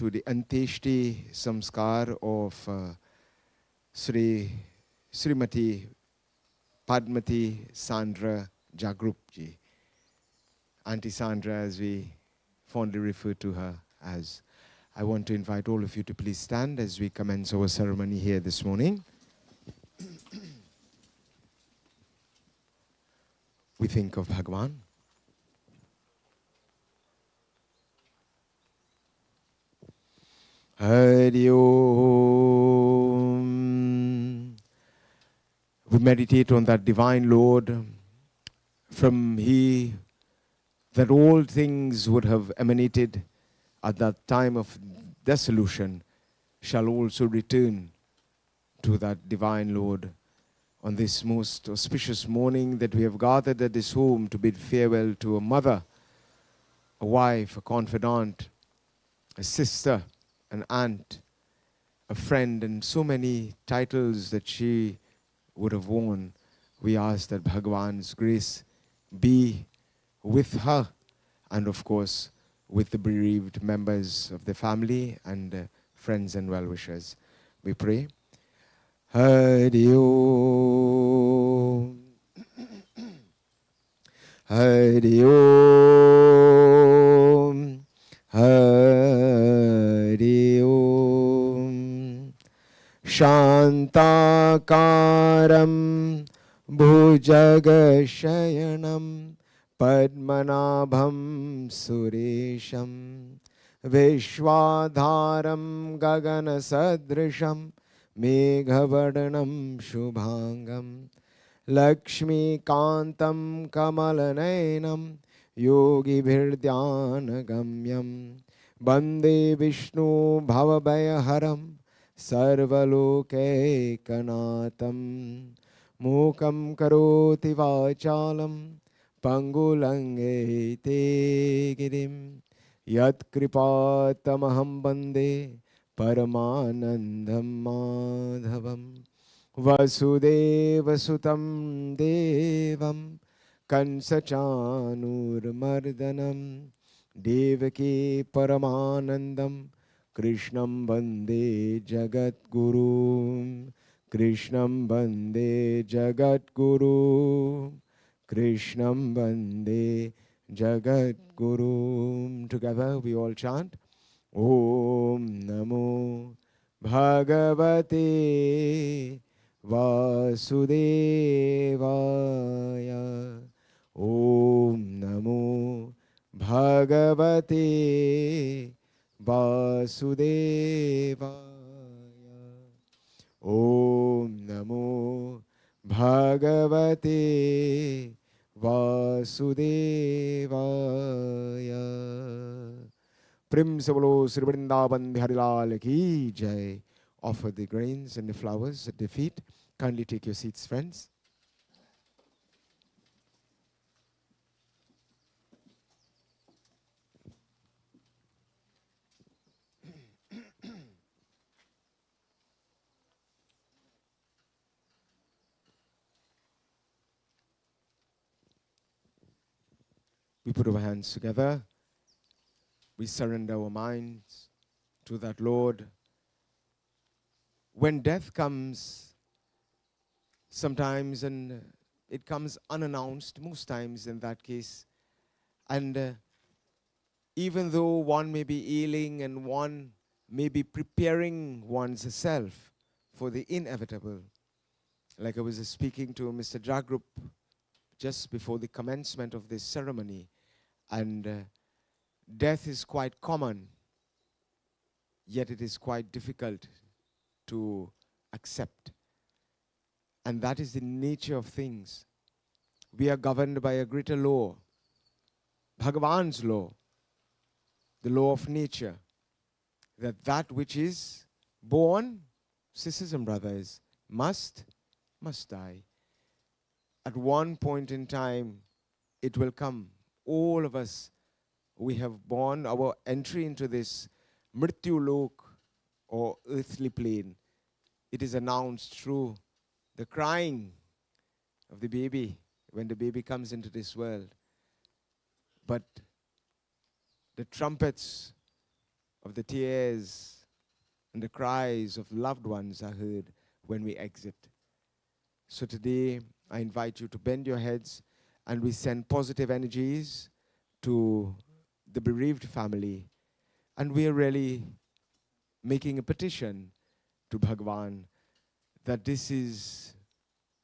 to the Anteshti Samskar of Srimati Padmatee Sandra Jagrup ji. Auntie Sandra, as we fondly refer to her as. I want to invite all of you to please stand as we commence our ceremony here this morning. We think of Bhagwan. Hari Om. We meditate on that divine Lord from He that all things would have emanated at that time of dissolution shall also return to that divine Lord on this most auspicious morning that we have gathered at this home to bid farewell to a mother, a wife, a confidant, a sister, an aunt, a friend, and so many titles that she would have worn. We ask that Bhagwan's grace be with her and, of course, with the bereaved members of the family and friends and well-wishers. We pray. Hari Om. Hari Om. Hari Om. Shantakaram Bhujagashayanam Padmanabham Suresham Vishwadharam Gaganasadrisham Meghavadhanam Shubhangam Lakshmi Kantam Kamalanainam Yogi Bhirdhyanagamyam Bande Vishnu Bhavabhayaharam Sarvalokekanatam Mukam Karoti Vachalam Pangulange te girim Yat kripatamaham bande Paramanandam Madhavam Vasudeva Sutam Devam Kansachanur Mardanam Devaki Paramanandam Krishnam Bande Jagat Guru Krishnam Bande Jagat Guru Krishnam Bande Jagat Guru. Together we all chant Om Namo Bhagavate Vasudevaya. Om Namo Bhagavate Vasudevaya. Om Namo Bhagavate Vasudevaya. Prim Sabalo Sri Vrindavan Bihari Lal Ki Jai. Offer the grains and the flowers at the feet. Kindly take your seats, friends. We put our hands together. We surrender our minds to that Lord. When death comes, sometimes, and it comes unannounced, most times in that case, and even though one may be ailing and one may be preparing one's self for the inevitable, like I was speaking to Mr. Jagrup just before the commencement of this ceremony, and death is quite common, yet it is quite difficult to accept. And that is the nature of things. We are governed by a greater law, Bhagavan's law, the law of nature, that which is born, sisters and brothers, must die. At one point in time, it will come. All of us, we have born our entry into this Mrityu Lok or earthly plane. It is announced through the crying of the baby when the baby comes into this world. But the trumpets of the tears and the cries of loved ones are heard when we exit. So today, I invite you to bend your heads and we send positive energies to the bereaved family. And we are really making a petition to Bhagwan that this is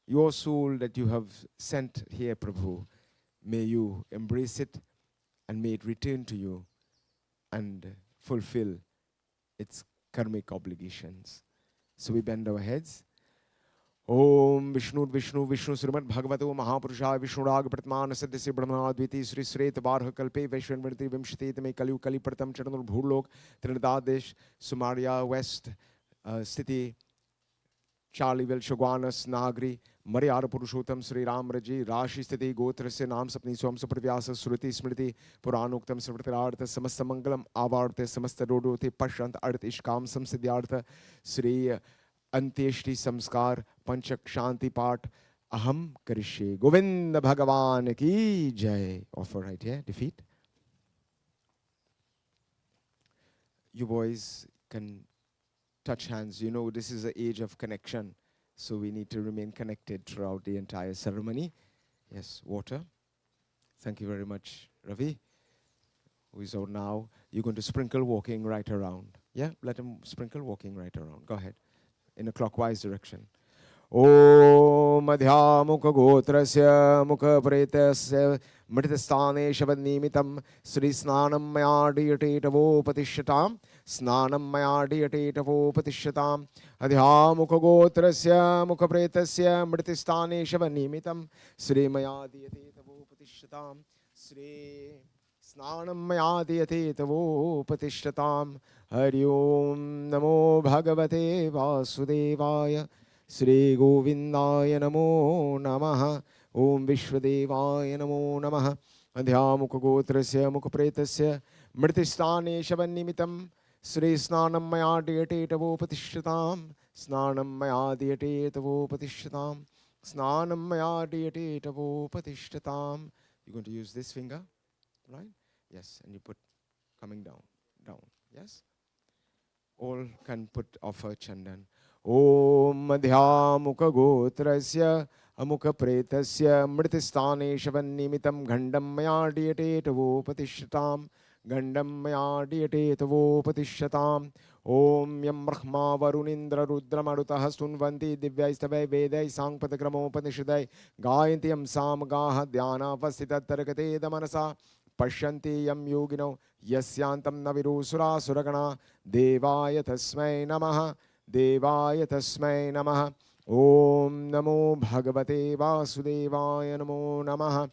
your soul that you have sent here, Prabhu. May you embrace it and may it return to you and fulfill its karmic obligations. So we bend our heads. Om Vishnu Vishnu Vishnu Srimad Bhagavato Mahapurushaya Vishnurag Pratman Sadyasi Brahma Adviti Sri Sret Varha Kalpe Vaishvanvarti Vimshati Tame Kaliyu Kali Pratam Charanur Bhurlok Trinadadesh Sumaria West City Charlieville Shogwanas Nagri Mariara Purushottam Sri Ram Raji Rashi Sthiti Gotrasya Nam Sapni Swam Sapravyasa Sruti Smriti Puranuktam Savrtarartha Samasta Mangalam Avartha Samasta Dodote Pashant Arth Ishkam Samsiddhyartha Sri Antyeshti Samskar Panchak Shanti Part Aham Karishe Govinda Bhagavan Ki Jai. Offer right here, defeat. You boys can touch hands. You know, this is the age of connection. So we need to remain connected throughout the entire ceremony. Yes, water. Thank you very much, Ravi, who is out now. You're going to sprinkle walking right around. Yeah, let him sprinkle walking right around. Go ahead. In a clockwise direction. Om Madhya Mukha Gotrasya Mukha Pretasya Mritastane Shabadnimitam Sri Snanam Maya Diyate Tavo Patishatam Snanam Maya Diyate Tavo Patishatam Adhya Mukha Gotrasya Mukha Pretasya Mritastane Shabadnimitam Sri Maya Diyate Tavo Patishatam Sri Snanam Maya Diyate Tavo Patishatam Hari Om Namo Bhagavate Vasudevaya Shri Govindaya Namo Namaha Om Vishwadevaya Namo Namaha Adhyamukha Gotrasya Mukha Pretasya Mritistane Shabannimitam Shri Snanam Maya Diyate Tavo Patishatam Snanam Maya Diyate Tavo Patishatam Snanam Maya Diyate Tavo Patishatam. You're going to use this finger, right? Yes, and you put coming down, yes? All can put offer chandan. Om Madhya Mukha Gotrasya Amukha Pretasya Mritistane Shavannimitam Gandam Maya Diyate Tavo Patishatam Gandam Maya Diyate Tavo Patishatam Om Yam Brahma Varunindra Rudra Marutah Sunvanti Divyaistave Vedai Sangpatakramo Upanishadai Gayanti Yam Sam Gaha Dhyana Vasita Tarakate Damanasa Pashyanti Yam Yogino Yasyantam Naviru Sura Suragana Devaya Tasmai Namaha Devaya Tasmai Namaha Om Namo Bhagavate Vasudevaya Namo Namaha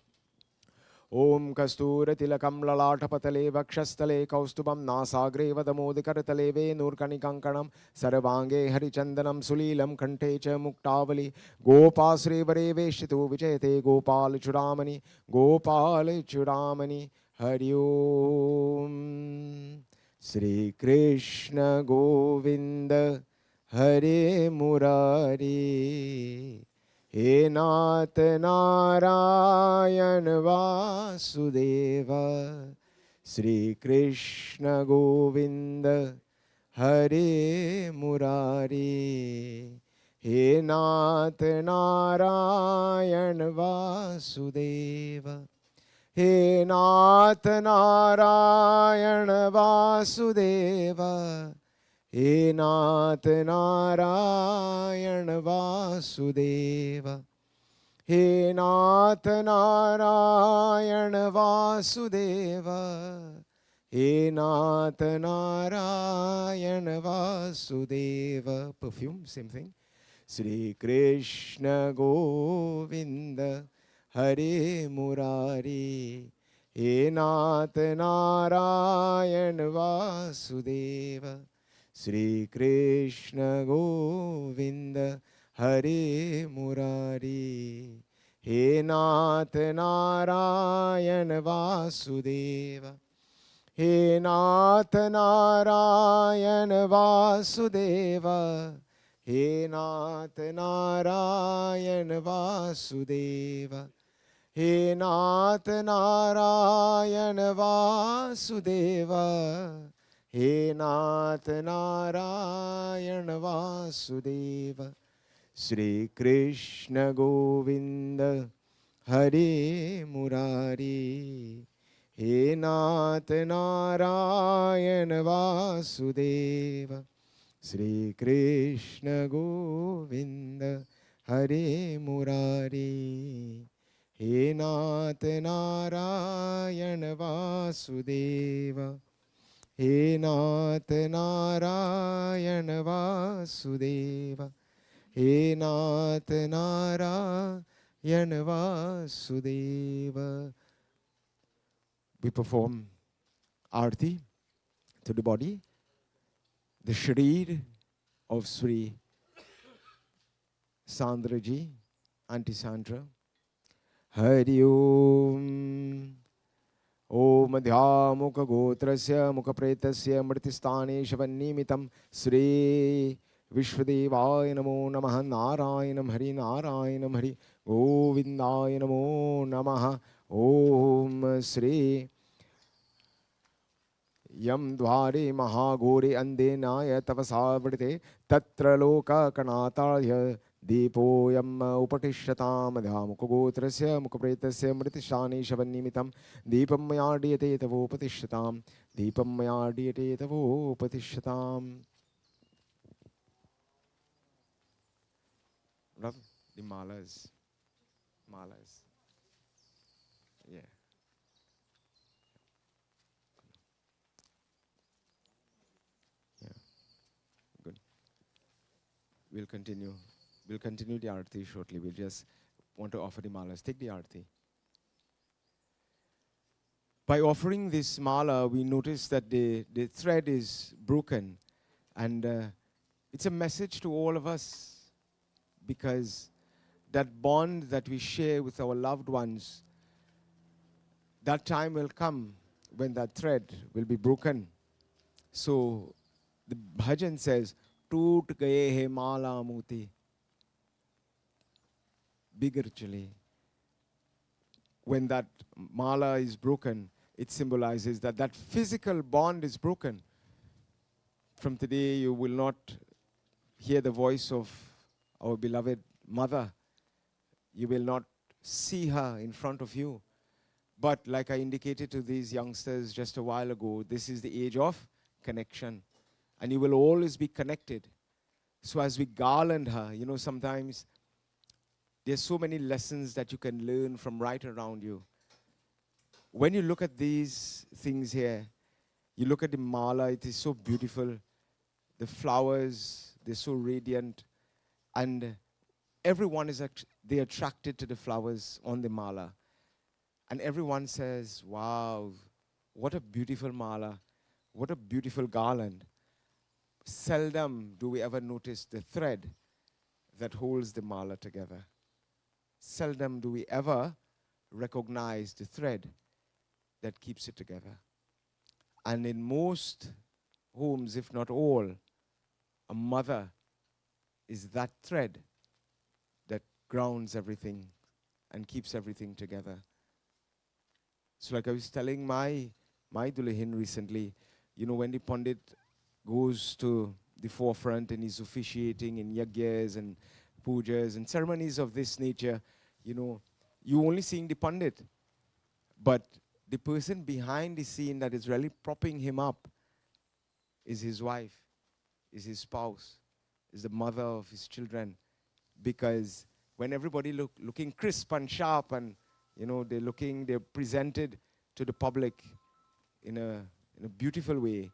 Om Kastura Tilakam Lalatapatale Vakshastale Kaustubam Nasagre Vadamodikaratale Nurkanikankanam Sarvange Harichandanam Sulilam Kantecha Muktavali Gopasri Vareveshitu Vijayate Gopal Churamani Gopal Churamani Hari Om Sri Krishna Govinda Hare Murari He Nath Narayan Vasudeva Sri Krishna Govinda Hare Murari He Nath Narayan Vasudeva He Nath Narayan Vasudeva He Nath Narayan Vasudeva He Nath Narayan Vasudeva He Nath Narayan Vasudeva. Perfume, same thing. Sri Krishna Govinda Hare Murari He Nath Narayan Vasudeva Sri Krishna Govinda Hare Murari He Nath Narayan Vasudeva He Nath Narayan Vasudeva He Nath Narayan Vasudeva He Nath Narayan Vasudeva He Nath Narayan Vasudeva, Sri Krishna Govinda Hare Murari. He Nath Narayan Vasudeva, Sri Krishna Govinda Hare Murari. He Nath Narayan Vasudeva, He Nath Narayan Vasudeva, He Nath Narayan Vasudeva. We perform Aarti to the body, the Sharir of Sri Sandra ji, Auntie Sandra. Hari Om. Om Madhya Mukha Gotrasya Mukha Pretasya Mritistane Shavannimitam Sri Vishwadevaya Namo Namaha Narayanam Hari Narayanam Hari Govindaya Namo Namaha. Om Sri Yam Dware Mahagore Andenaya Tavasavrite Tatra Loka Kanatarya Deepoyam Upatishatam Madhyamukhagotrasya Mukhapretasya Mritishani Shavannimitam Deepam Mayadiyate Tavopatishatam Deepam Mayadiyate Tavopatishatam. Love the malas. Malas. Yeah. Good. We'll continue. We'll continue the Aarti shortly. We'll just want to offer the malas. Take the Aarti. By offering this mala, we notice that the thread is broken. And it's a message to all of us, because that bond that we share with our loved ones, that time will come when that thread will be broken. So the bhajan says, Toot gaye hai mala muti. Biggerchally. When that mala is broken, it symbolizes that that physical bond is broken. From today, you will not hear the voice of our beloved mother. You will not see her in front of you. But like I indicated to these youngsters just a while ago, this is the age of connection. And you will always be connected. So as we garland her, you know, sometimes there's so many lessons that you can learn from right around you. When you look at these things here, you look at the mala, it is so beautiful. The flowers, they're so radiant. And everyone is they're attracted to the flowers on the mala. And everyone says, wow, what a beautiful mala. What a beautiful garland. Seldom do we ever notice the thread that holds the mala together. Seldom do we ever recognize the thread that keeps it together. And in most homes, if not all, a mother is that thread that grounds everything and keeps everything together. So like I was telling my Dulehin recently, you know, when the Pandit goes to the forefront and is officiating in yagyas and pujas and ceremonies of this nature, you know, you only seeing the Pandit. But the person behind the scene that is really propping him up is his wife, is his spouse, is the mother of his children. Because when everybody looking crisp and sharp and, you know, they're presented to the public in a beautiful way,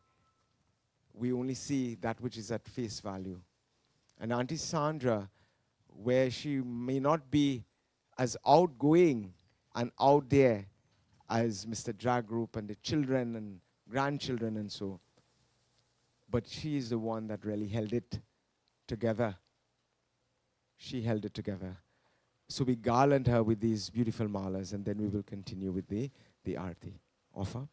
we only see that which is at face value. And Auntie Sandra, where she may not be as outgoing and out there as Mr. Jagrup and the children and grandchildren and so, but she is the one that really held it together. She held it together. So we garland her with these beautiful malas, and then we will continue with the Aarti. Offer.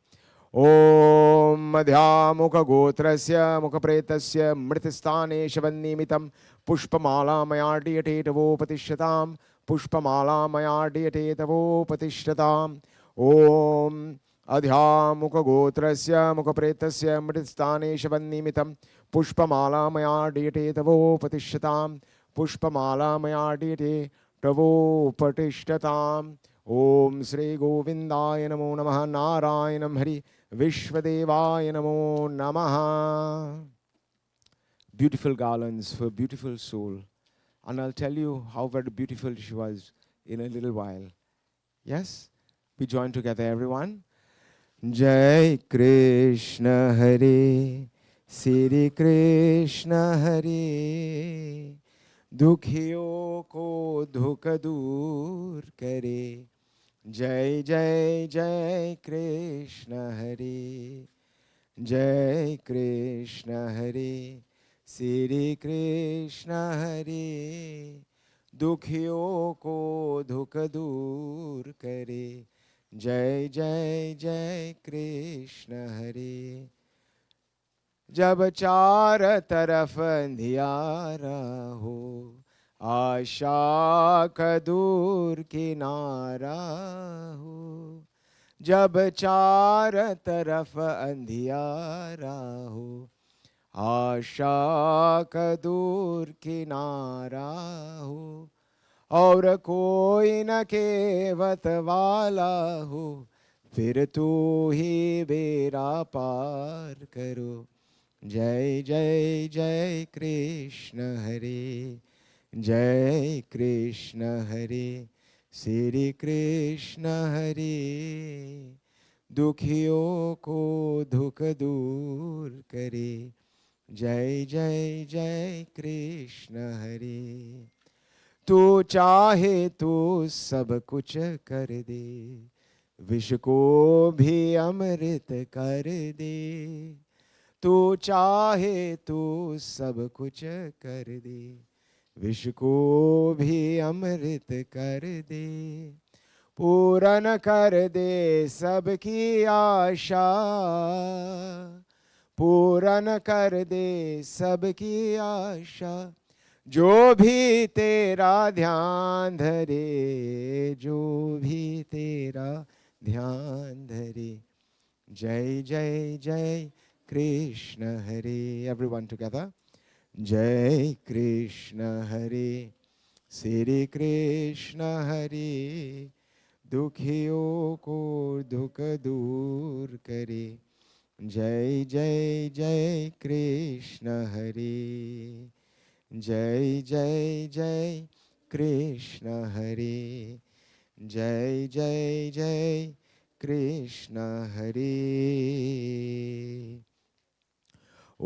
Om Madhya Mukha Gotrasya Mukha Pretasya Mritistane Shavannimitam Pushpamala Mayardiyate Tavopatishyatam Pushpamala Mayardiyate Tavopatishyatam Om अध्यामुखगोत्रस्य मुखप्रेतस्य मृतस्थाने शवन्निमितं पुष्पमाला मया डीयते तवोपतिष्ठतां पुष्पमाला मया डीयते तवोपतिष्ठताम् ॐ श्री गोविन्दाय नमो नमः नारायणं हरि विश्वदेवाय नमो नमः Beautiful garlands for a beautiful soul. And I'll tell you how very beautiful she was in a little while. Yes? We join together, everyone. Jai Krishna Hare, Sri Krishna Hare, Dukhiyo ko dukha dur kare. Jai Jai Jai Krishna Hare, Jai Krishna Hare, Sri Krishna Hare, Dukhiyo ko dukha dur kare. जय जय जय कृष्ण हरे जब चार तरफ अंधियारा हो आशा का दूर किनारा हो जब चार तरफ अंधियारा हो आशा का दूर किनारा हो और कोई न केवत वाला हो फिर तू ही बेड़ा पार करो जय जय जय कृष्ण हरे जय कृष्ण हरे श्री कृष्ण हरे दुखियों को दुख दूर करे जय जय जय कृष्ण हरे तू चाहे तो सब कुछ कर दे विष को भी अमृत कर दे तू चाहे तो सब कुछ कर दे विष को भी अमृत कर दे पूर्ण कर दे सबकी आशा पूर्ण कर दे सबकी आशा जो भी तेरा ध्यान धरे जो भी तेरा ध्यान धरे जय जय जय कृष्ण हरे everyone together जय कृष्ण हरे श्री कृष्ण हरे दुखियों को दुख दूर करे जय जय जय कृष्ण हरे जय जय जय कृष्ण हरे जय जय जय कृष्ण हरे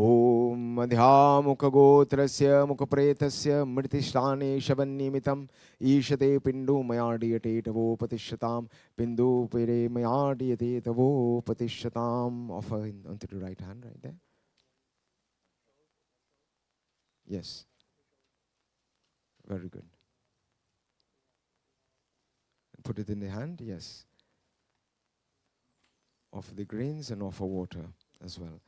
ओम मध्यामुखगोत्रस्य मुखप्रेतस्य मृतिष्ठाने शवन्निमितम् ईशते पिण्डो मया डीयते तवोपतिष्ठताम् पिण्डोपरे मया डीयते तवोपतिष्ठताम् offer onto the right hand right there yes very good put it in the hand yes offer the grains and offer water as well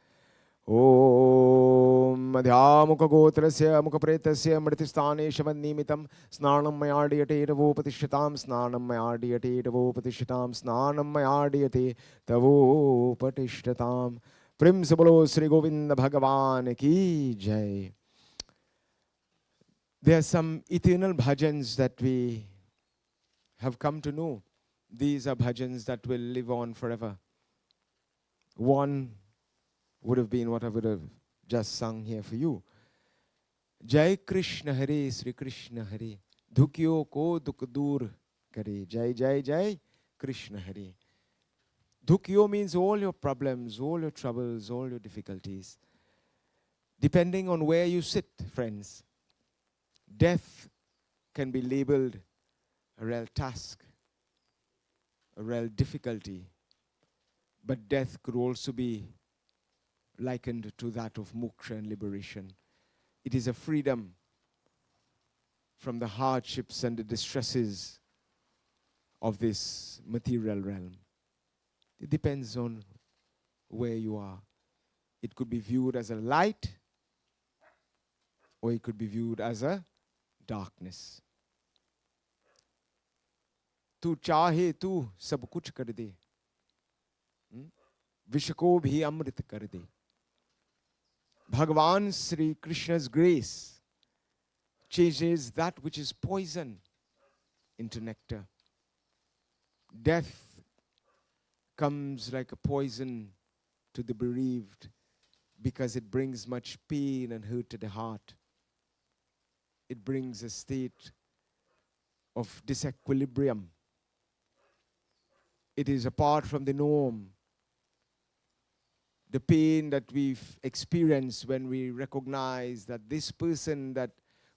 ॐ मध्यामुखगोत्रस्य मुखप्रेतस्य मृतिस्थाने शवन्निमितं स्नानं मया डीयते तवोपतिष्ठतां स्नानं मया डीयते तवोपतिष्ठतां स्नानं मया डीयते तवोपतिष्ठतां प्रेम से बोलो श्री गोविंद भगवान की जय There are some eternal bhajans that we have come to know. These are bhajans that will live on forever. One would have been what I would have just sung here for you. Jai Krishna Hare, Sri Krishna Hare, Dhukyo ko duk dur kare. Jai Jai Jai Krishna Hare. Dhukyo means all your problems, all your troubles, all your difficulties. Depending on where you sit, friends, death can be labeled a real task, a real difficulty. But death could also be likened to that of moksha and liberation. It is a freedom from the hardships and the distresses of this material realm. It depends on where you are. It could be viewed as a light or it could be viewed as a darkness. Tu chahe tu sab kuch kar de. Vishako bhi amrit kar de. Bhagavan Sri Krishna's grace changes that which is poison into nectar. Death comes like a poison to the bereaved because it brings much pain and hurt to the heart. It brings a state of disequilibrium. It is apart from the norm. The pain that we've experienced when we recognize that this person that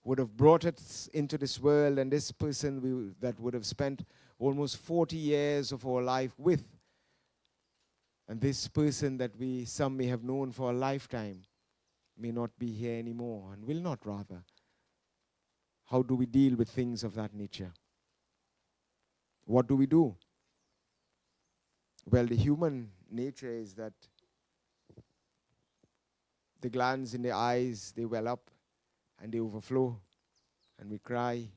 would have brought us into this world and this person that would have spent almost 40 years of our life with, and this person that some may have known for a lifetime may not be here anymore and will not, rather. How do we deal with things of that nature? What do we do? Well, the human nature is that the glands in the eyes, they well up and they overflow, and we cry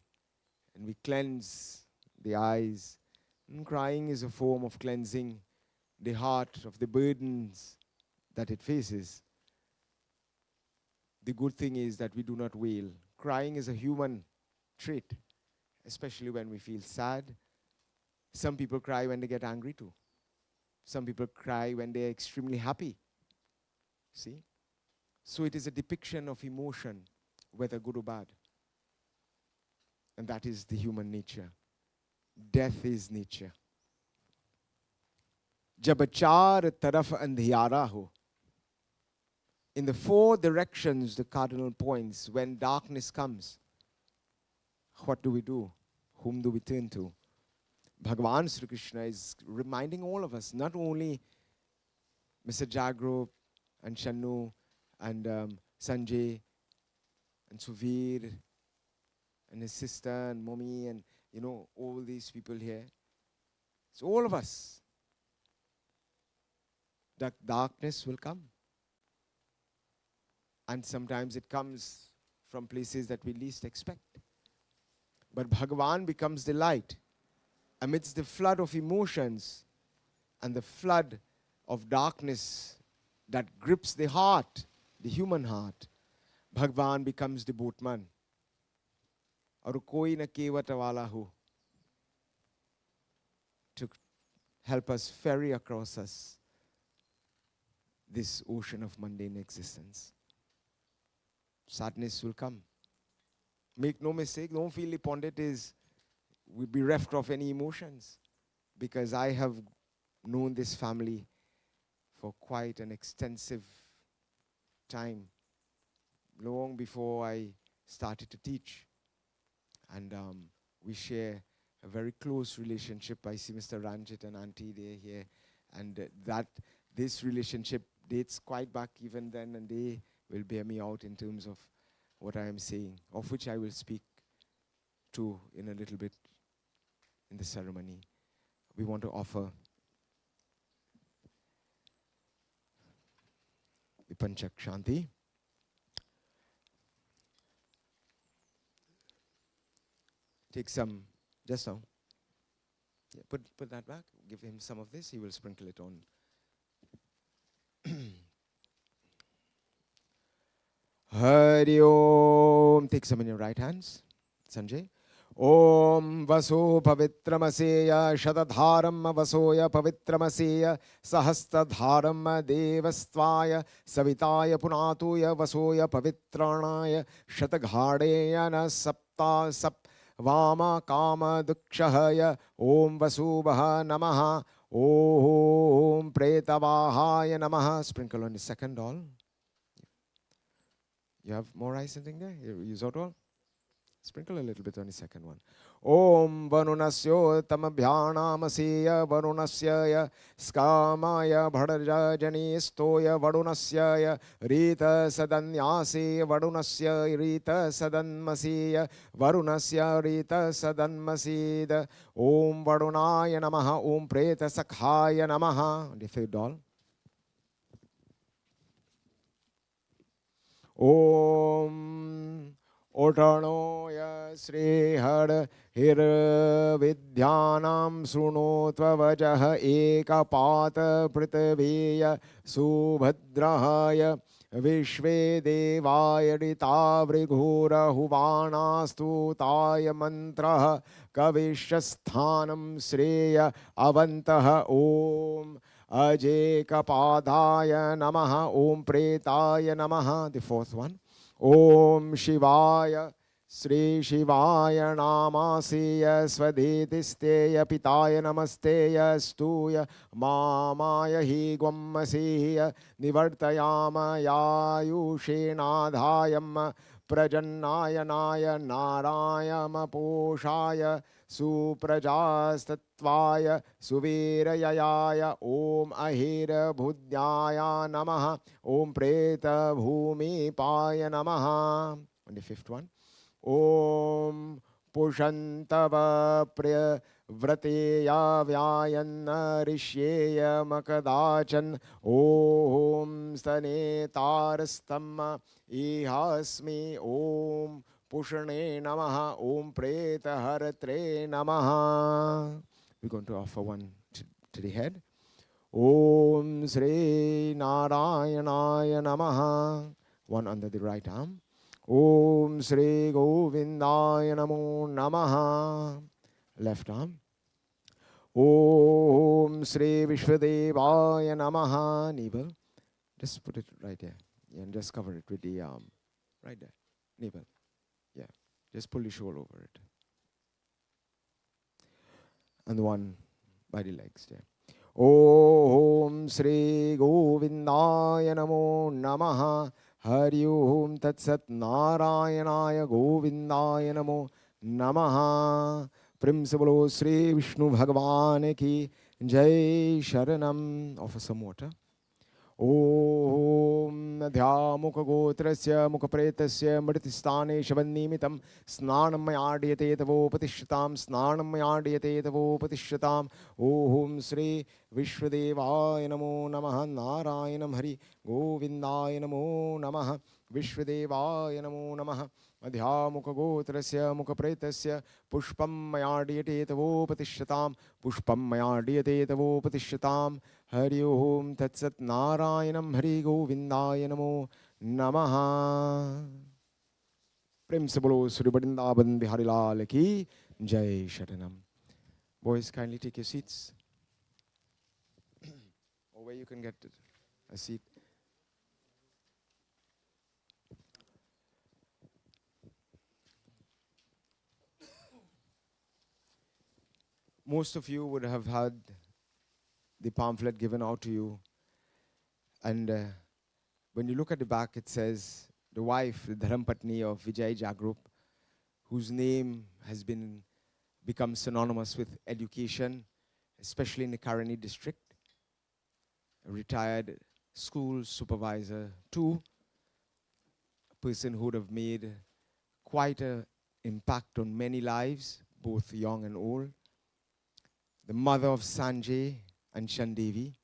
and we cleanse the eyes. And crying is a form of cleansing the heart of the burdens that it faces. The good thing is that we do not wail. Crying is a human trait, especially when we feel sad. Some people cry when they get angry too. Some people cry when they're extremely happy. See? So it is a depiction of emotion, whether good or bad. And that is the human nature. Death is nature. Jab char taraf andhiyara ho. In the four directions, the cardinal points, when darkness comes, what do we do? Whom do we turn to? Bhagavan Sri Krishna is reminding all of us, not only Mr. Jagrup and Shannu and Sanjay and Suvir and his sister and mommy and, all these people here. It's all of us. That darkness will come. And sometimes it comes from places that we least expect. But Bhagavan becomes the light amidst the flood of emotions and the flood of darkness that grips the heart, the human heart. Bhagavan becomes the boatman. Aur koi na kevata wala ho, to help us ferry across us this ocean of mundane existence. Sadness will come. Make no mistake, don't feel the pundit will be bereft of any emotions, because I have known this family for quite an extensive time, long before I started to teach. And we share a very close relationship. I see Mr. Ranjit and Auntie, they're here. And this relationship dates quite back even then, and they will bear me out in terms of what I am saying, of which I will speak to in a little bit in the ceremony. We want to offer the Panchak Shanti. Take some, just now. Yeah, put that back. Give him some of this. He will sprinkle it on. Hari Om. Take some in your right hands, Sanjay. Om Vaso Pavitramaseya Shatadharam Vasoya Pavitramaseya Sahastadharam Devastvaya Savitaya Punatuya Vasoya Pavitranaya Shataghadeyana Sapta Sap Vama Kama Dukshahaya Om Vasubha Namaha Om Pretavahaya Namaha. Sprinkle on the second doll. You have more rice in there? You use out all? Sprinkle a little bit on the second one. Om Varunasyo Tamabhyanamaseya Varunasya Skamaya Bhadaja Jani Stoya Varunasya Rita Sadanyase Varunasya Rita Sadanmaseya Varunasya Rita Sadanmaseda Om Varunaya Namaha Om Preta Sakhaya Namaha. The third doll. Om Otano ya Sri Har Hir Vidyanam Srunotva Vajah Ekapata Prithviya Subhadrahaya Vishve Devaya Rita Vrighura Huvanastu Taya Mantraha Kavishasthanam Sreya Avantaha Om Ajekapadaya Namaha Om Pretaya Namaha. The fourth one. Om Shivaya Sri Shivaya Namaseya Swadhetisteya Pitaya Namasteya Stuya Mamaya Hi Gwammaseya Nivartayama Yayushenadhayam Prajannaya Narayama Poshaya Suprajastattvaya Suvirayaya Om Ahira Bhudyaya Namaha Om Preta Bhumi Paya Namaha. And the fifth one. Om Pushantava Priya Vrateya Vyayanna Rishyeya Makadachan Om Stane Tarastamma Ihasmi Om Pushane Namaha Om Preta Haratre Namaha. We're going to offer one to the head. Om Sri Narayanaya Namaha. One under the right arm. Om Sri Govindaya Namo Namaha. Left arm. Om Sri Vishwadevaya Namaha. Navel. Just put it right there. Yeah, and just cover it with the arm. Right there. Navel. Yeah. Just pull the shawl over it. And the one by the legs there. Om Sri Govindaya Namo Namaha. Hari Om Tat Sat Narayanaya Govindaya Namo Namaha. Principal Sri Vishnu Bhagavan Ki Jai Sharanam. Offer some water. Om Dhyamukha Gotrasya Mukha Pretasya Mritistane Shavannimitam Snanam Mayadiyate Tavo Patishatam Snanam Mayadiyate Tavo Patishatam Om Sri Vishwadevaya Namo Namaha Narayanam Hari Govindaya Namo Namaha Vishwadevaya Namo Namaha Adhyamukha Gotrasya Mukha Pretasya Pushpam Mayadiyate Tavo Patishatam Pushpam Mayadiyate Tavo Patishatam Hari Om Tat Sat Narayanam Hari Govindaya Namo Namaha. Prem se bolo Sri Vrindavan Bihari Lal ki Jai Sharanam. Boys, kindly take your seats. Or where you can get a seat. Most of you would have had the pamphlet given out to you. And when you look at the back, it says the wife, the Dharampatni of Vijay Jagrup, whose name has become synonymous with education, especially in the Karani district. A retired school supervisor, too. A person who would have made quite an impact on many lives, both young and old. The mother of Sanjay and Shandevi.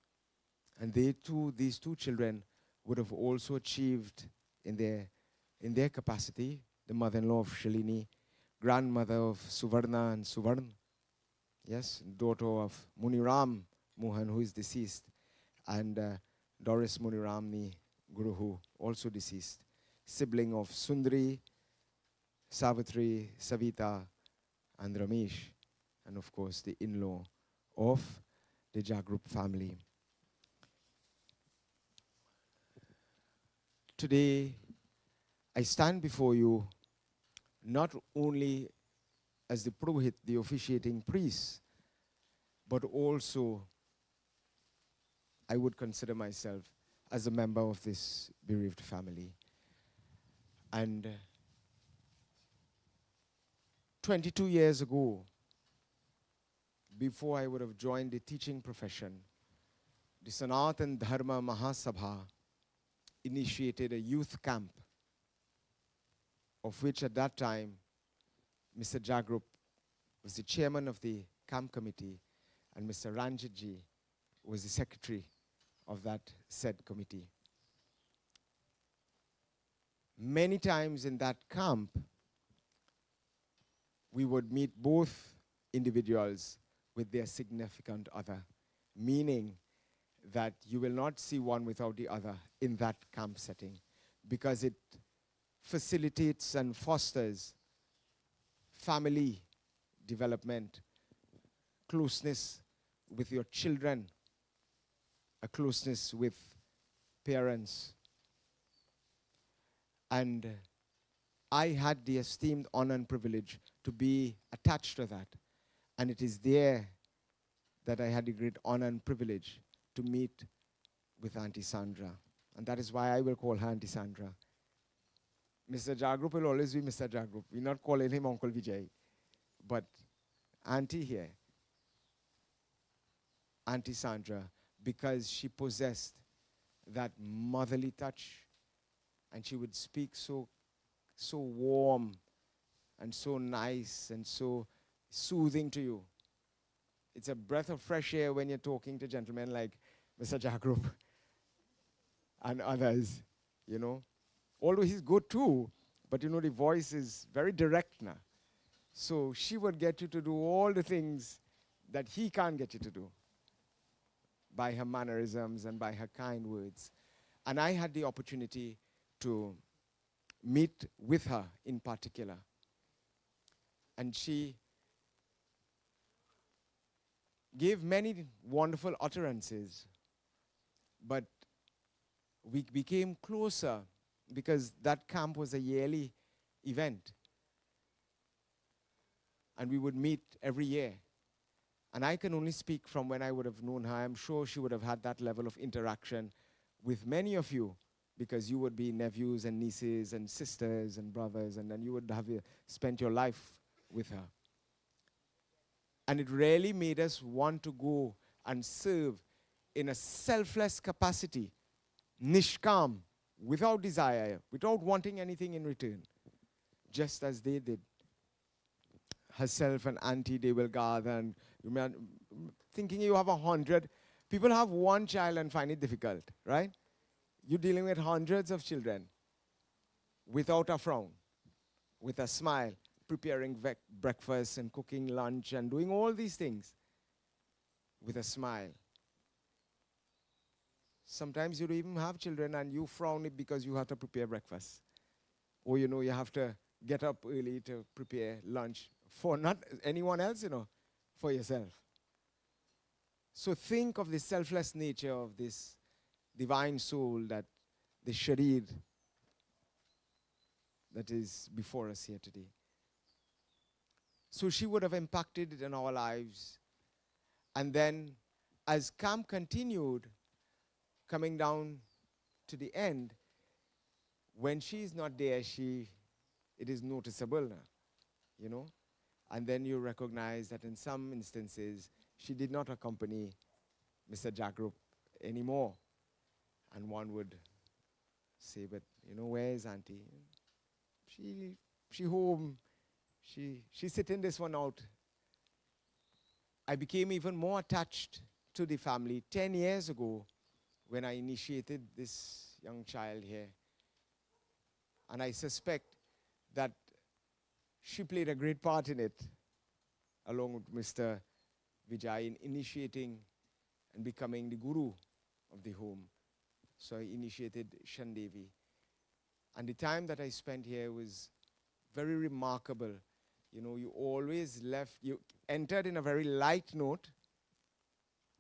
And these two children would have also achieved in their capacity, the mother-in-law of Shalini, grandmother of Suvarna and Suvarn, yes, daughter of Muniram Mohan, who is deceased, and Doris Muniramni Guruhu, also deceased, sibling of Sundri, Savitri, Savita, and Ramesh, and of course the in-law of the Jagrup family. Today, I stand before you not only as the Purohit, the officiating priest, but also I would consider myself as a member of this bereaved family. And 22 years ago, before I would have joined the teaching profession, the Sanatan Dharma Mahasabha initiated a youth camp, of which at that time, Mr. Jagrup was the chairman of the camp committee, and Mr. Ranjitji was the secretary of that said committee. Many times in that camp, we would meet both individuals with their significant other, meaning that you will not see one without the other in that camp setting, because it facilitates and fosters family development, closeness with your children, a closeness with parents. And I had the esteemed honor and privilege to be attached to that. And it is there that I had the great honor and privilege to meet with Auntie Sandra. And that is why I will call her Auntie Sandra. Mr. Jagrup will always be Mr. Jagrup. We're not calling him Uncle Vijay. But Auntie here, Auntie Sandra, because she possessed that motherly touch, and she would speak so warm and so nice and so soothing to you. It's a breath of fresh air when you're talking to gentlemen like Mr. Jagrup and others, you know. Although he's good too, but you know, the voice is very direct now. So she would get you to do all the things that he can't get you to do by her mannerisms and by her kind words. And I had the opportunity to meet with her in particular. And she gave many wonderful utterances, but we became closer because that camp was a yearly event. And we would meet every year. And I can only speak from when I would have known her. I'm sure she would have had that level of interaction with many of you, because you would be nephews and nieces and sisters and brothers, and then you would have spent your life with her. And it really made us want to go and serve in a selfless capacity, nishkam, without desire, without wanting anything in return, just as they did. Herself and Auntie, they will gather, and thinking you have 100. People have one child and find it difficult, right? You're dealing with hundreds of children without a frown, with a smile, preparing breakfast and cooking lunch and doing all these things with a smile. Sometimes you don't even have children and you frown it because you have to prepare breakfast. Or you know, you have to get up early to prepare lunch for not anyone else, you know, for yourself. So think of the selfless nature of this divine soul, that the sharir that is before us here today. So she would have impacted it in our lives. And then as camp continued, coming down to the end, when she's not there, it is noticeable now, you know. And then you recognize that in some instances, she did not accompany Mr. Jagrup anymore. And one would say, but you know, where is Auntie? She home. She sitting this one out. I became even more attached to the family 10 years ago when I initiated this young child here. And I suspect that she played a great part in it, along with Mr. Vijay, in initiating and becoming the guru of the home. So I initiated Shandevi. And the time that I spent here was very remarkable. You know, you always left, you entered in a very light note.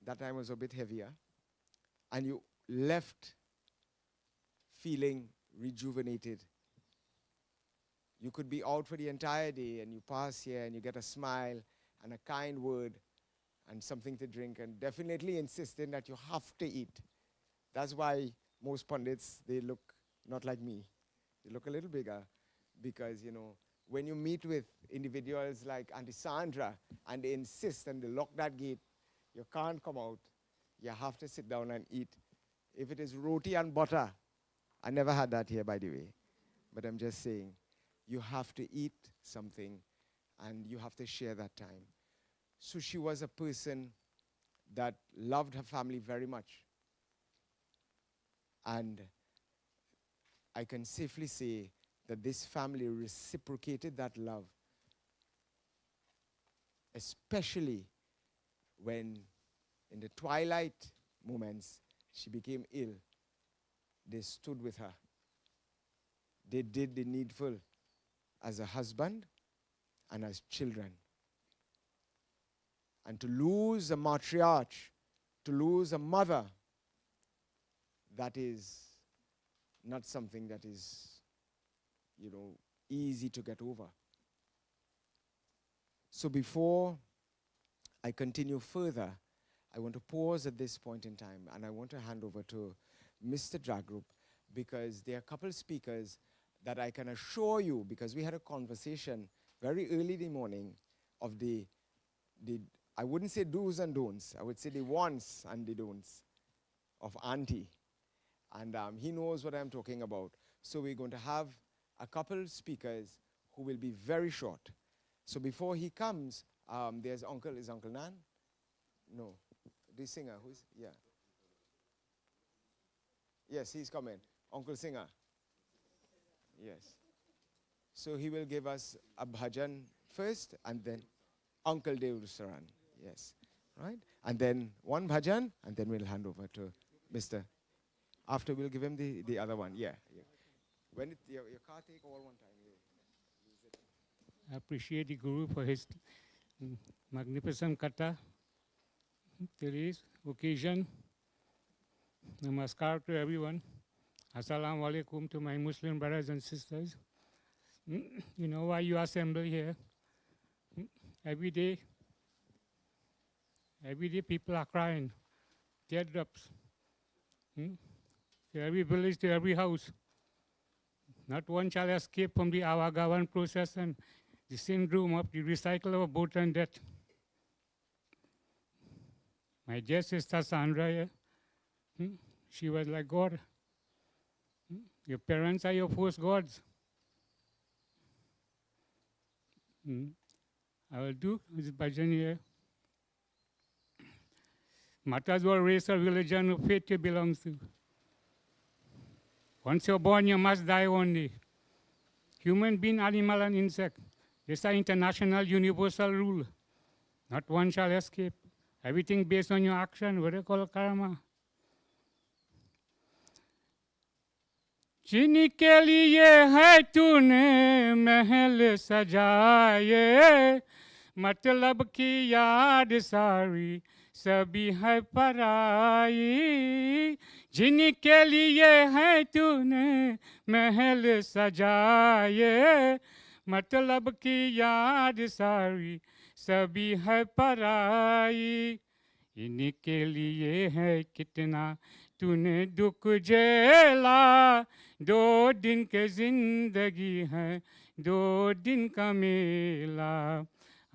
That time was a bit heavier. And you left feeling rejuvenated. You could be out for the entire day and you pass here and you get a smile and a kind word and something to drink, and definitely insisting that you have to eat. That's why most pundits, they look not like me. They look a little bigger because, you know, when you meet with individuals like Auntie Sandra and they insist and they lock that gate, you can't come out. You have to sit down and eat. If it is roti and butter, I never had that here, by the way, but I'm just saying, you have to eat something and you have to share that time. So she was a person that loved her family very much. And I can safely say that this family reciprocated that love especially when in the twilight moments she became ill. They stood with her. They did the needful as a husband and as children. And to lose a matriarch, to lose a mother, that is not something that is, easy to get over. So before I continue further, I want to pause at this point in time, and I want to hand over to Mr. Jagrup, because there are a couple of speakers that I can assure you, because we had a conversation very early in the morning of the I wouldn't say do's and don'ts, I would say the wants and the don'ts of Auntie. And he knows what I'm talking about. So we're going to have a couple speakers who will be very short. So before he comes, there's is Uncle Nan? No, the singer, yeah. Yes, he's coming. Uncle Singer. Yes. So he will give us a bhajan first, and then Uncle Devusaran. Yes. Right? And then one bhajan, and then we'll hand over to Mr. After we'll give him the other one. Yeah. When your car take all one time. I appreciate the Guru for his magnificent kata. Today's occasion. Namaskar to everyone. Assalamu alaikum to my Muslim brothers and sisters. You know why you assemble here? Every day people are crying, teardrops. To every village, to every house. Not one shall escape from the Avagavan process and the syndrome of the recycle of birth and death. My dear sister Sandra, she was like God. Your parents are your first gods. I will do this bhajan here. Matters what race or religion or faith you belong to. Once you're born, you must die one day. Human being, animal, and insect. This is an international universal rule. Not one shall escape. Everything based on your action, what do you call karma? जिनके लिए है तूने महल सजाए मतलब की याद सारी सभी है पराई जिनके लिए है तूने महल सजाए मतलब की याद सारी सभी है पराई इनके लिए है कितना तूने दुख झेला 2 दिन के जिंदगी है 2 दिन का मेला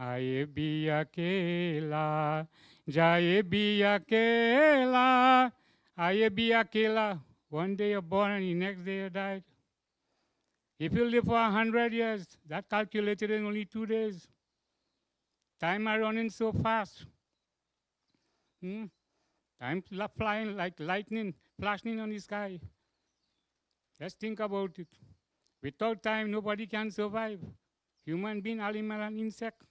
आए भी अकेला जाए भी अकेला आए भी अकेला 1 day you're born and the next day you died. If you live for 100 years, that calculated in only 2 days. Time are running so fast. Time flying like lightning, flashing on the sky. Just think about it. Without time, nobody can survive. Human being, animal, and insect.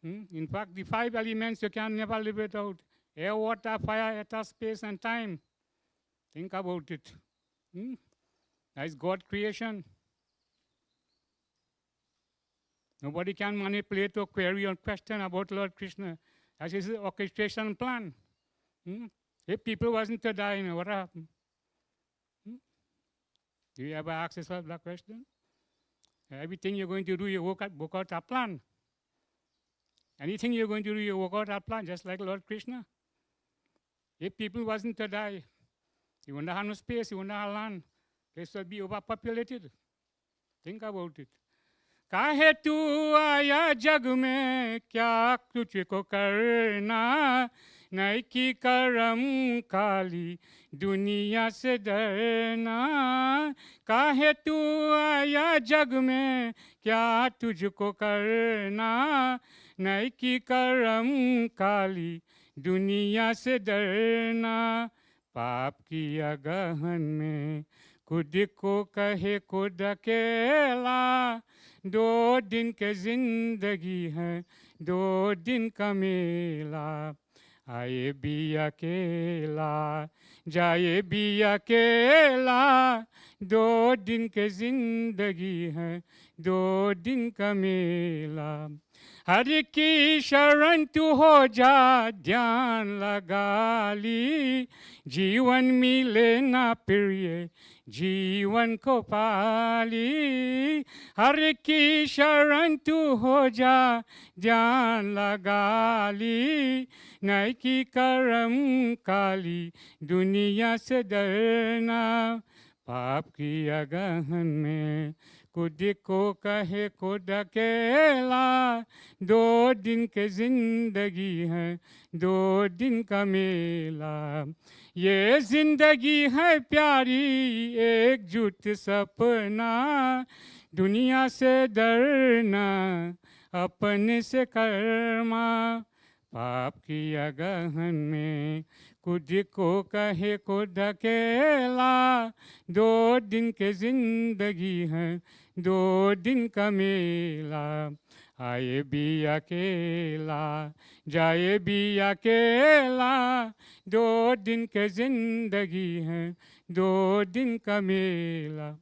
In fact, the 5 elements you can never live without. Air, water, fire, ether, space, and time. Think about it. That is God's creation. Nobody can manipulate or query or question about Lord Krishna. That is his orchestration plan. If people wasn't to die, what happened? Do you ever ask yourself that question? Everything you're going to do, you work out a plan. Anything you're going to do, you work out a plan, just like Lord Krishna. If people wasn't to die, you wouldn't have no space, you wouldn't have land. Place would be overpopulated. Think about it. काहे तू आया जग में क्या तुझको करना नहीं की करम काली दुनिया से डरना काहे तू आया जग में क्या तुझको करना नहीं की करम काली दुनिया से डरना पाप किया गहन में खुद को कहे खुद अकेला 2 दिन के जिंदगी है दो दिन का मेला, आए भी अकेला जाए भी अकेला, दो दिन की जिंदगी है, दो दिन का मेला। हर की शरण तू हो जा, ध्यान लगा ली, जीवन मिले ना प्रिय, जीवन को पाली। हर की शरण तू हो जा, ध्यान लगा ली, नई की करम काली, दुनिया से डरना, पाप की अगहन में खुद को कहे खुद अकेला, दो दिन की जिंदगी है, दो दिन का मेला। ये जिंदगी है प्यारी, एकजुट सपना, दुनिया से डरना, अपने से कर्मा, पाप की अगहन में खुद को कहे खुद अकेला, दो दिन की जिंदगी है, दो दिन का मेला। आए भी अकेला जाए भी अकेला, दो दिन की जिंदगी है, दो दिन का मेला।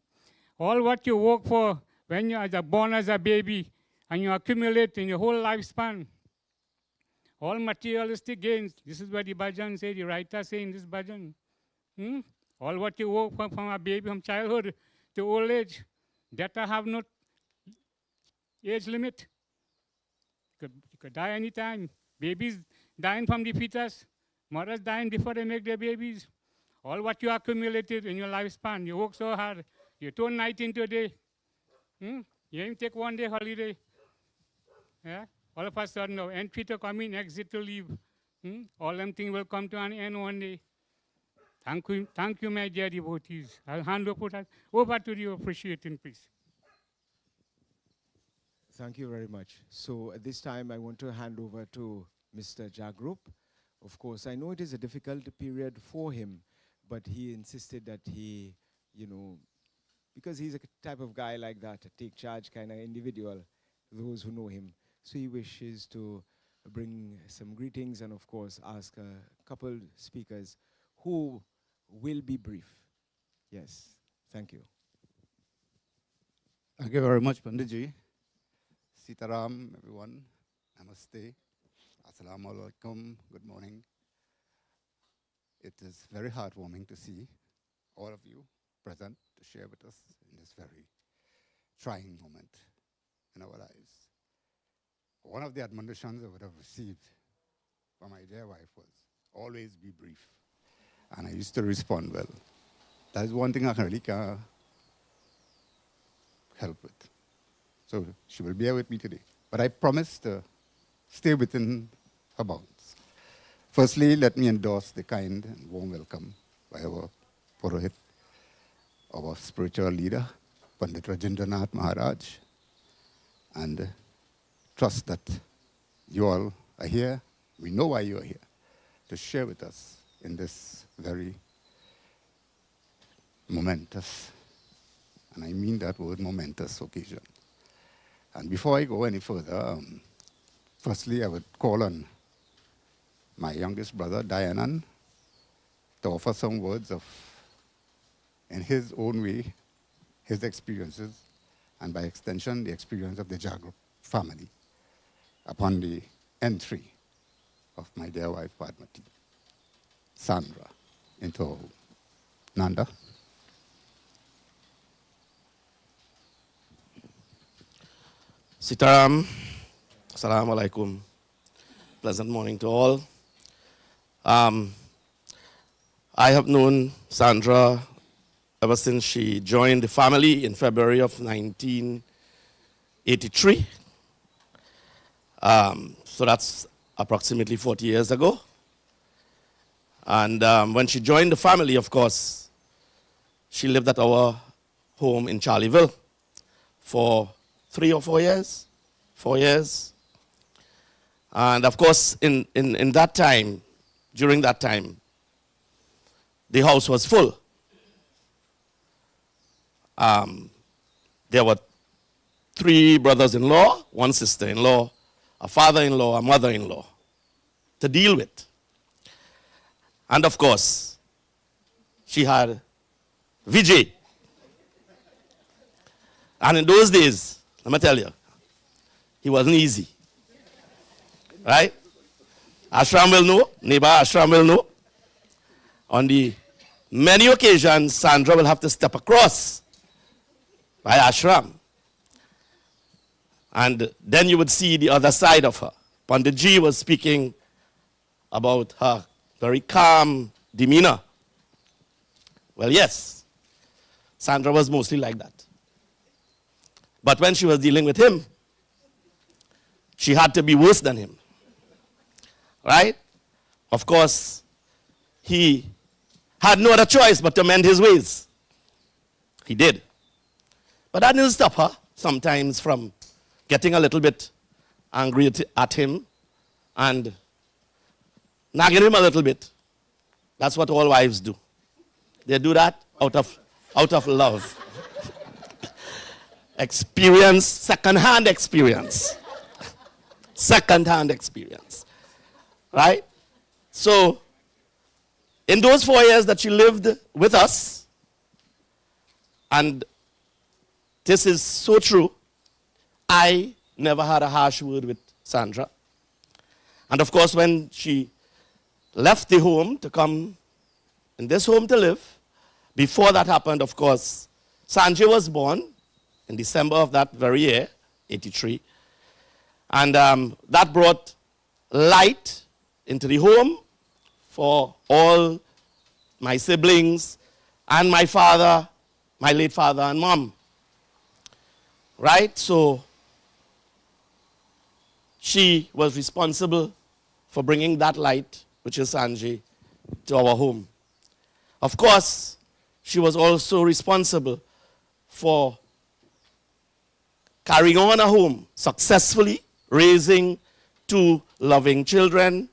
All what you work for when you are born as a baby and you accumulate in your whole lifespan, all materialistic gains. This is what the bhajan says, the writer say in this bhajan. All what you work for from a baby, from childhood to old age, that I have no age limit. You could die anytime. Babies dying from the fetus, mothers dying before they make their babies. All what you accumulated in your lifespan, you work so hard, you turn night into day. You even take one day holiday. Yeah? All of a sudden, now, entry to come in, exit to leave. All them things will come to an end one day. Thank you, my dear devotees. I'll hand over to you, appreciating, please. Thank you very much. So at this time, I want to hand over to Mr. Jagrup. Of course, I know it is a difficult period for him, but he insisted that he, because he's a type of guy like that, a take charge kind of individual, those who know him. So he wishes to bring some greetings and, of course, ask a couple speakers who will be brief. Yes, thank you. Thank you very much, Panditji. Sitaram, everyone. Namaste. Assalamu alaikum. Good morning. It is very heartwarming to see all of you present to share with us in this very trying moment in our lives. One of the admonitions I would have received from my dear wife was, always be brief. And I used to respond well. That is one thing I really can't help with. So she will bear with me today. But I promise to stay within her bounds. Firstly, let me endorse the kind and warm welcome by our Purohit, our spiritual leader, Pandit Rajendranath Maharaj, and trust that you all are here. We know why you are here, to share with us in this very momentous, and I mean that word, momentous occasion. And before I go any further, firstly, I would call on my youngest brother, Dayanan, to offer some words of, in his own way, his experiences, and by extension, the experience of the Jagrup family upon the entry of my dear wife, Padmatee, Sandra, into our home. Nanda. Sitaram, Assalamu alaikum. Pleasant morning to all. I have known Sandra ever since she joined the family in February of 1983. So that's approximately 40 years ago. And when she joined the family, of course, she lived at our home in Charlieville for 3 or 4 years, 4 years. And of course, in that time, during that time, the house was full. There were 3 brothers-in-law, 1 sister-in-law, a father-in-law, a mother-in-law to deal with. And of course, she had Vijay. And in those days, let me tell you, he wasn't easy. Right? Ashram will know, neighbor Ashram will know. On the many occasions, Sandra will have to step across by Ashram. And then you would see the other side of her. Pandit Ji was speaking about her very calm demeanor. Well, yes, Sandra was mostly like that. But when she was dealing with him, she had to be worse than him. Right? Of course, he had no other choice but to mend his ways. He did. But that didn't stop her sometimes from getting a little bit angry at him and nagging him a little bit. That's what all wives do. They do that out of love. Experience, second-hand experience. Second-hand experience. Right? So, in those 4 years that she lived with us, and this is so true, I never had a harsh word with Sandra. And of course, when she left the home to come in this home to live, before that happened, of course, Sanjay was born in December of that very year, 83. And that brought light into the home for all my siblings and my father, my late father and mom. Right? So she was responsible for bringing that light, which is Sanjay, to our home. Of course, she was also responsible for carrying on a home successfully, raising 2 loving children.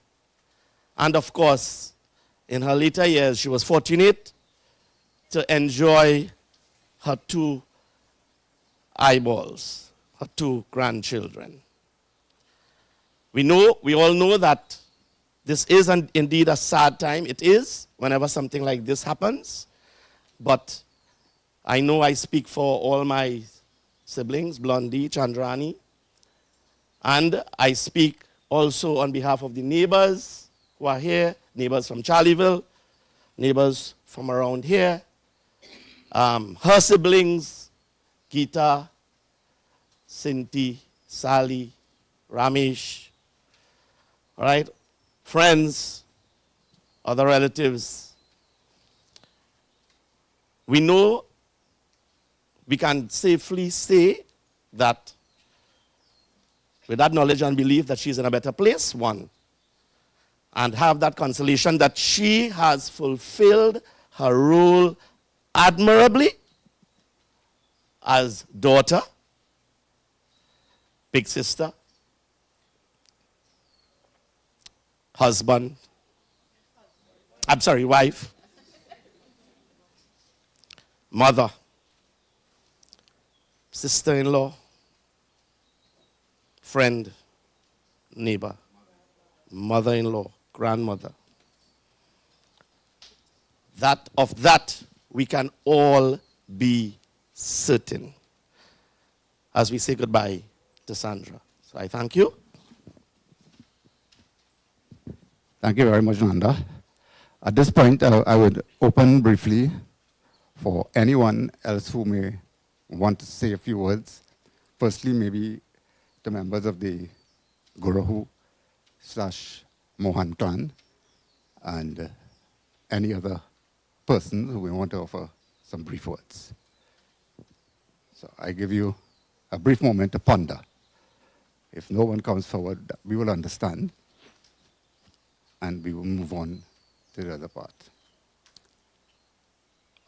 And of course, in her later years, she was fortunate to enjoy her 2 eyeballs, her 2 grandchildren. We all know that this is indeed a sad time. It is, whenever something like this happens. But I know I speak for all my siblings, Blondie, Chandrani, and I speak also on behalf of the neighbors who are here, neighbors from Charlieville, neighbors from around here, her siblings, Geeta, Sinti, Sally, Ramesh, all right, friends, other relatives. We know, we can safely say that with that knowledge and belief that she's in a better place, one, and have that consolation that she has fulfilled her role admirably as daughter, big sister, husband, wife, mother, sister-in-law, friend, neighbor, mother-in-law, grandmother. Of that we can all be certain as we say goodbye to Sandra. So I thank you. Thank you very much, Nanda. At this point, I would open briefly for anyone else who may want to say a few words. Firstly, maybe the members of the Gurahu / Mohan clan and any other person who may want to offer some brief words. So I give you a brief moment to ponder. If no one comes forward, we will understand and we will move on to the other part.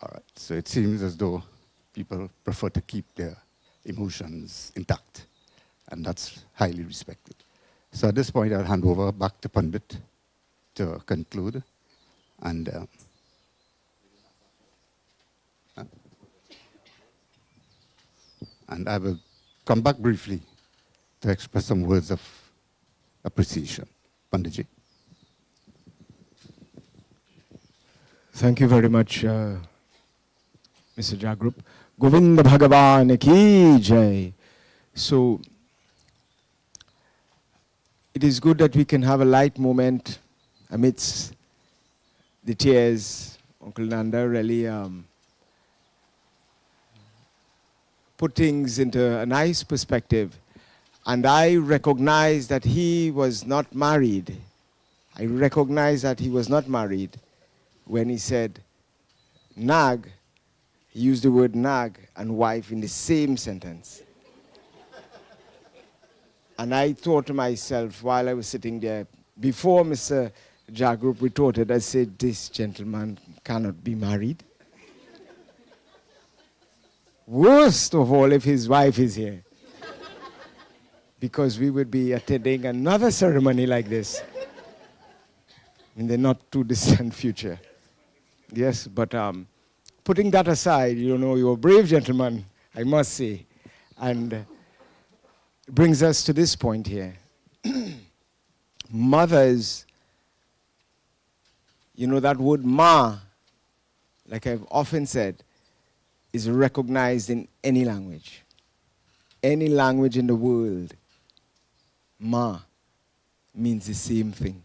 All right, so it seems as though people prefer to keep their emotions intact, and that's highly respected. So at this point, I'll hand over back to Pandit to conclude, and I will come back briefly to express some words of appreciation. Panditji. Thank you very much, Mr. Jagrup. Govinda Bhagavan ki jai. So, it is good that we can have a light moment amidst the tears. Uncle Nanda really put things into a nice perspective. And I recognize that he was not married. I recognize that he was not married when he said nag. He used the word nag and wife in the same sentence. And I thought to myself while I was sitting there, before Mr. Jagrup retorted, I said, this gentleman cannot be married. Worst of all if his wife is here. Because we would be attending another ceremony like this in the not too distant future. Yes, but putting that aside, you know, you're a brave gentleman, I must say. And brings us to this point here. Mothers, you know, that word ma, like I've often said, is recognized in any language. Any language in the world, ma means the same thing.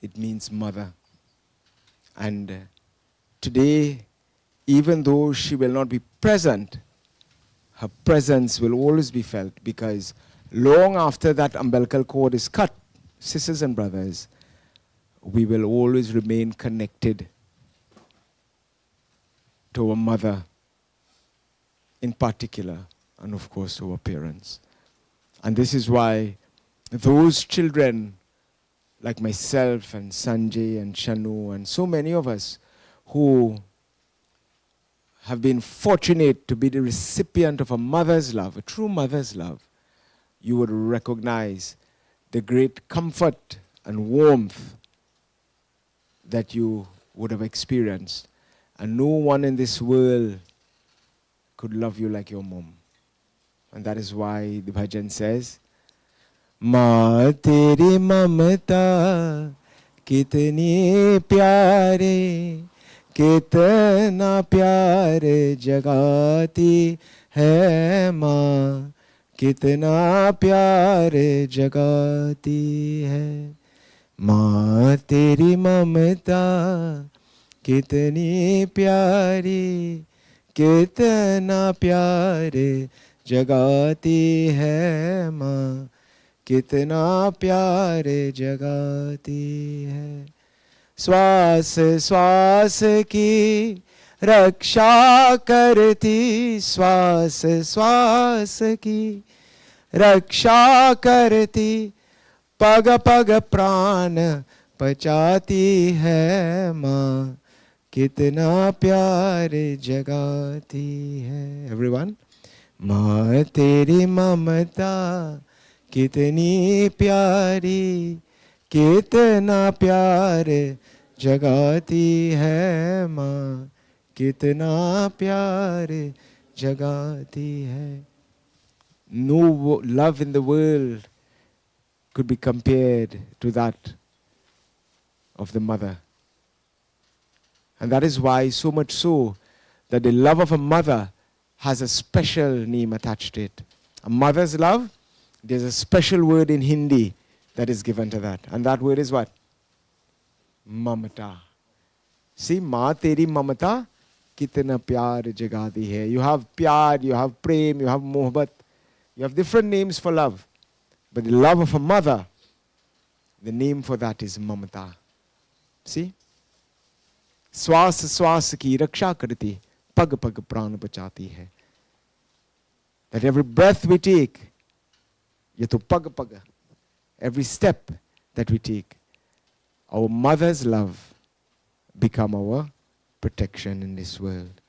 It means mother. And today, even though she will not be present, her presence will always be felt, because long after that umbilical cord is cut, sisters and brothers, we will always remain connected to our mother in particular, and of course to our parents. And this is why those children like myself and Sanjay and Shanu and so many of us who have been fortunate to be the recipient of a mother's love, a true mother's love, you would recognize the great comfort and warmth that you would have experienced. And no one in this world could love you like your mom. And that is why the bhajan says, माँ तेरी ममता कितनी प्यारे, कितना प्यार जगाती है माँ, कितना प्यार जगाती है। माँ तेरी ममता कितनी प्यारी, कितना प्यार जगाती है माँ, कितना प्यार जगाती है। श्वास श्वास की रक्षा करती, श्वास श्वास की रक्षा करती, पग पग प्राण बचाती है माँ, कितना प्यार जगाती है। Everyone, माँ तेरी ममता कितनी प्यारी, कितना प्यार जगाती है माँ, कितना प्यार जगाती है। No love in the world could be compared to that of the mother. And that is why, so much so, that the love of a mother has a special name attached to it. A mother's love, there's a special word in Hindi that is given to that. And that word is what? Mamata. See, maa teri mamata, kitna pyar jagati hai. You have pyar, you have prem, you have mohabbat. You have different names for love. But the love of a mother, the name for that is mamata. See? Swas swas ki raksha karti, pag pag pran bachati hai. That every breath we take, yato pag pag, every step that we take, our mother's love become our protection in this world.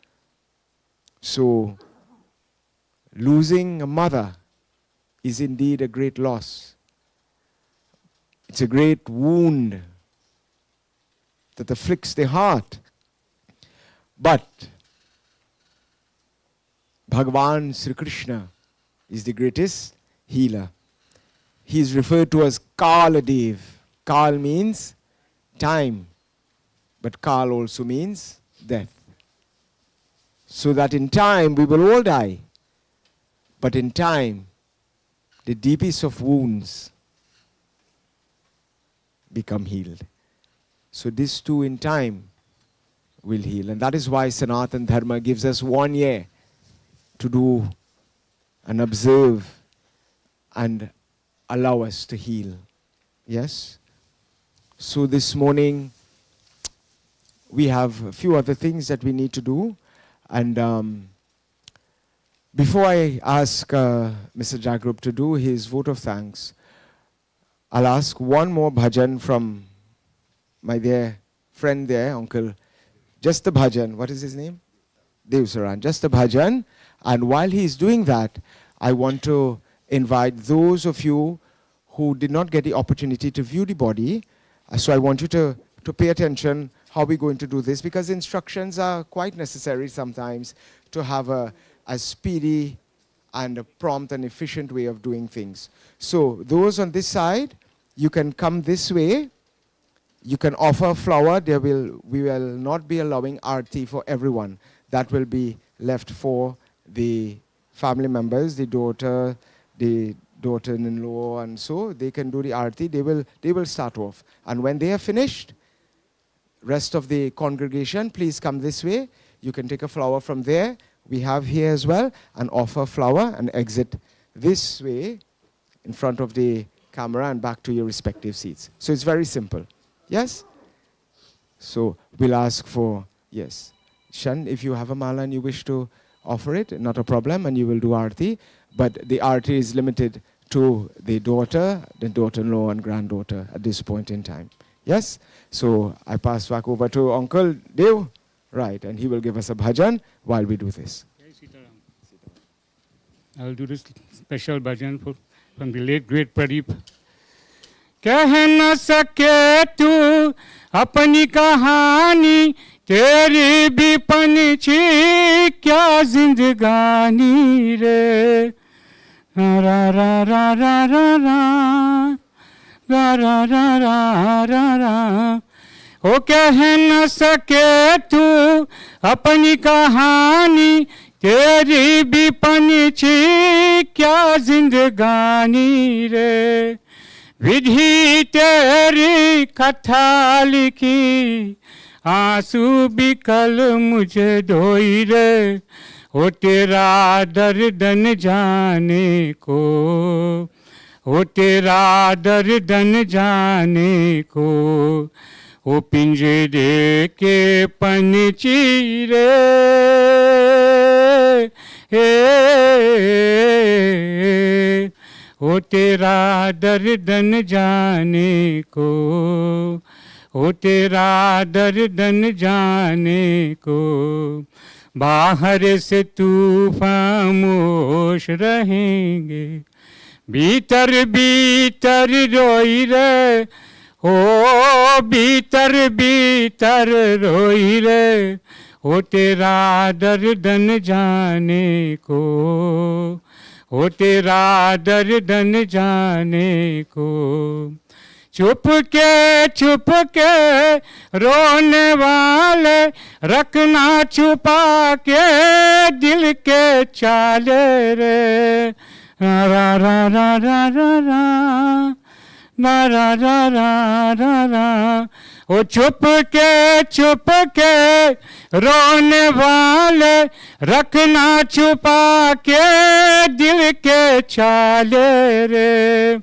So, losing a mother is indeed a great loss. It's a great wound that afflicts the heart. But Bhagavan Sri Krishna is the greatest healer. He's referred to as Kaladev. Kal means time, but Kal also means death. So that in time we will all die, but in time the deepest of wounds become healed. So this too in time will heal. And that is why Sanatana Dharma gives us 1 year to do and observe and allow us to heal. Yes? So this morning we have a few other things that we need to do. And before I ask Mr. Jagrup to do his vote of thanks, I'll ask one more bhajan from my dear friend there, Uncle. Just the bhajan. What is his name? Dev Saran. Just the bhajan. And while he's doing that, I want to invite those of you who did not get the opportunity to view the body. So I want you to pay attention how we're going to do this, because instructions are quite necessary sometimes to have a speedy and a prompt and efficient way of doing things. So those on this side, you can come this way. You can offer flower. We will not be allowing arti for everyone. That will be left for the family members, the daughter-in-law, and so they can do the arti. They will start off. And when they are finished, rest of the congregation, please come this way. You can take a flower from there. We have here as well, and offer flower and exit this way in front of the camera and back to your respective seats. So it's very simple. Yes? So we'll ask for, yes. Shan, if you have a mala and you wish to offer it, not a problem, and you will do arti. But the arti is limited to the daughter, the daughter-in-law and granddaughter at this point in time. Yes? So I pass back over to Uncle Dev, right, and he will give us a bhajan while we do this. I'll do this special bhajan from the late great Pradeep. कह न सके तू अपनी कहानी, तेरी भी पंछी क्या जिंदगानी रे, रा रा रा रा रा रा रा रा रा रा रा। ओ कह न सके तू अपनी कहानी, तेरी भी पंछी क्या जिंदगानी रे, विधि तेरी कथा लिखी, आंसू भी कल मुझे ढोई रे, ओ तेरा दर्द न जाने को, ओ तेरा दर्द न जाने को, ओ पिंजरे के पंछी रे, ओ तेरा दर्द न जाने को, ओ तेरा दर्द न जाने को, बाहर से तूफान खामोश रहेंगे, भीतर भीतर रोई रे, ओ भीतर भीतर रोई रे, ओ तेरा दर्द न जाने को, ओ तेरा दर्द न जाने को। छुप के रोने वाले रखना छुपा के दिल के चाले रे, रा रा रा रा रा रा रा रा रा रा रा रा। ओ छुप के रोने वाले रखना छुपा के दिल के छाले रे।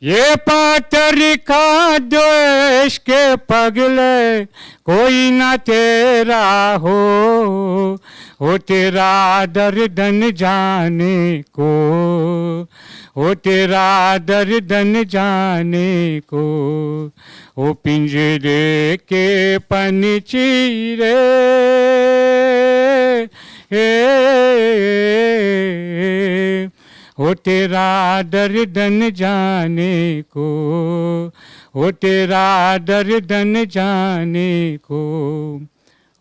ये पाटरी का द्वेष के पगले कोई ना तेरा हो, ओ तेरा दर्द न जाने को, ओ तेरा दर्द न जाने को, ओ पिंजरे के पंछी रे, ओ तेरा दर्द न जाने को, ओ तेरा दर्द न जाने को।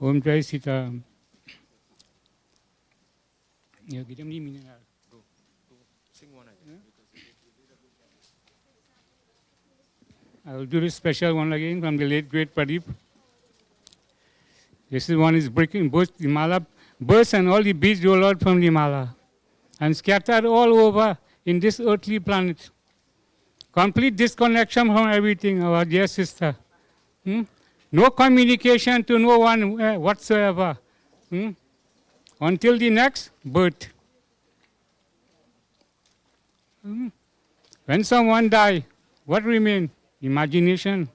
ओम जय Sitaram. I will do this special one again from the late great Pradeep. This is one is breaking both the mala, burst and all the beads roll out from the mala and scattered all over in this earthly planet. Complete disconnection from everything, our dear sister. No communication to no one whatsoever. Until the next birth. When someone die, what remain? Imagination.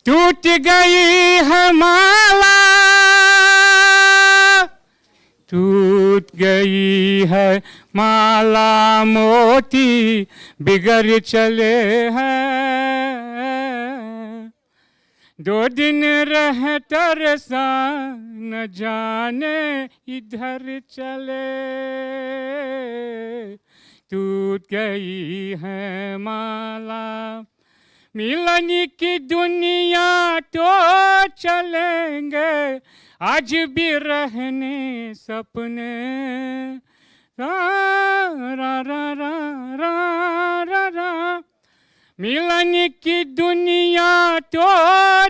टूट गई है माला, टूट गई है माला, मोती बिगड़ चले हैं। 2 दिन रह तरसा न जाने इधर चले, टूट गई है माला। मिलन की दुनिया तो चलेंगे, आज भी रहने सपने। रा रा रा रा रा रा रा। मिलन की दुनिया तो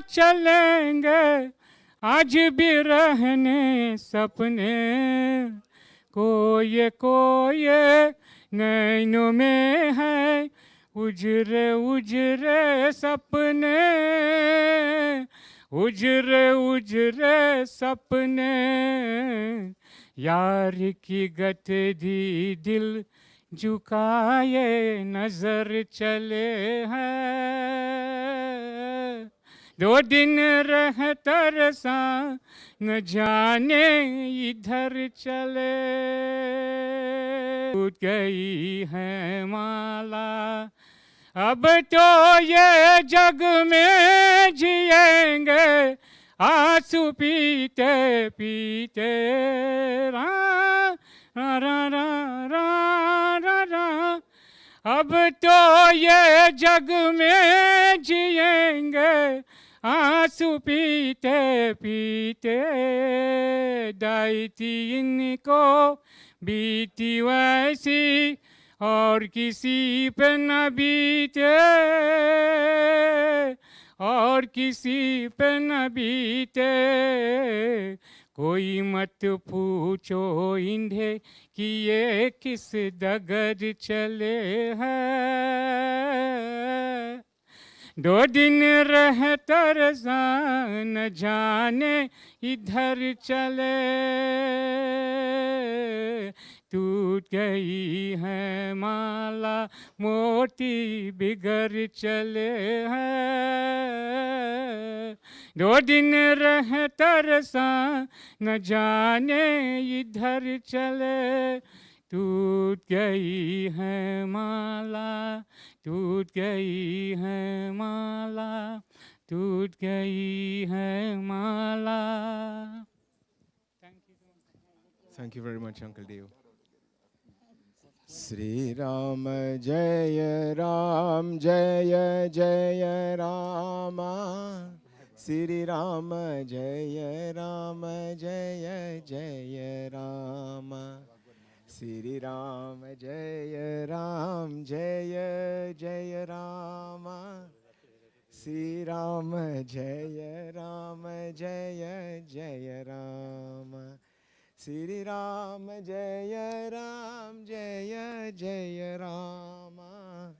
चलेंगे, आज भी रहने सपने। कोई कोई नैनों में है उजरे उजरे सपने, उजरे उजरे सपने। यार की गठरी दिल झुकाए नजर चले हैं। 2 दिन रह तरसा न जाने इधर चले, टूट गई है माला। अब तो ये जग में जिएंगे, आंसू पीते पीते। रा रा रा रा रा रा। अब तो ये जग में जिएंगे, आंसू पीते पीते। दाई थी इनको बीती वैसी, और किसी पे न बीते, और किसी पे न बीते। कोई मत पूछो इन्हें कि ये किस डगर चले हैं। 2 दिन रह तरसा न जाने इधर चले, टूट गई है माला, मोती बिगड़ चले हैं। 2 दिन रह तरसा न जाने इधर चले, टूट गई है माला, टूट गई है माला, टूट गई है माला। Thank you very much, Uncle Deo. Sri Ram Jaya Ram Jaya Jaya Rama, Sri Ram Jaya Ram Jaya Jaya Rama, Sri Ram Jaya Ram Jaya Jaya Rama, Sri Ram Jaya Ram Jaya Jaya Rama, Sri Ram Jaya Ram Jaya Jaya Rama,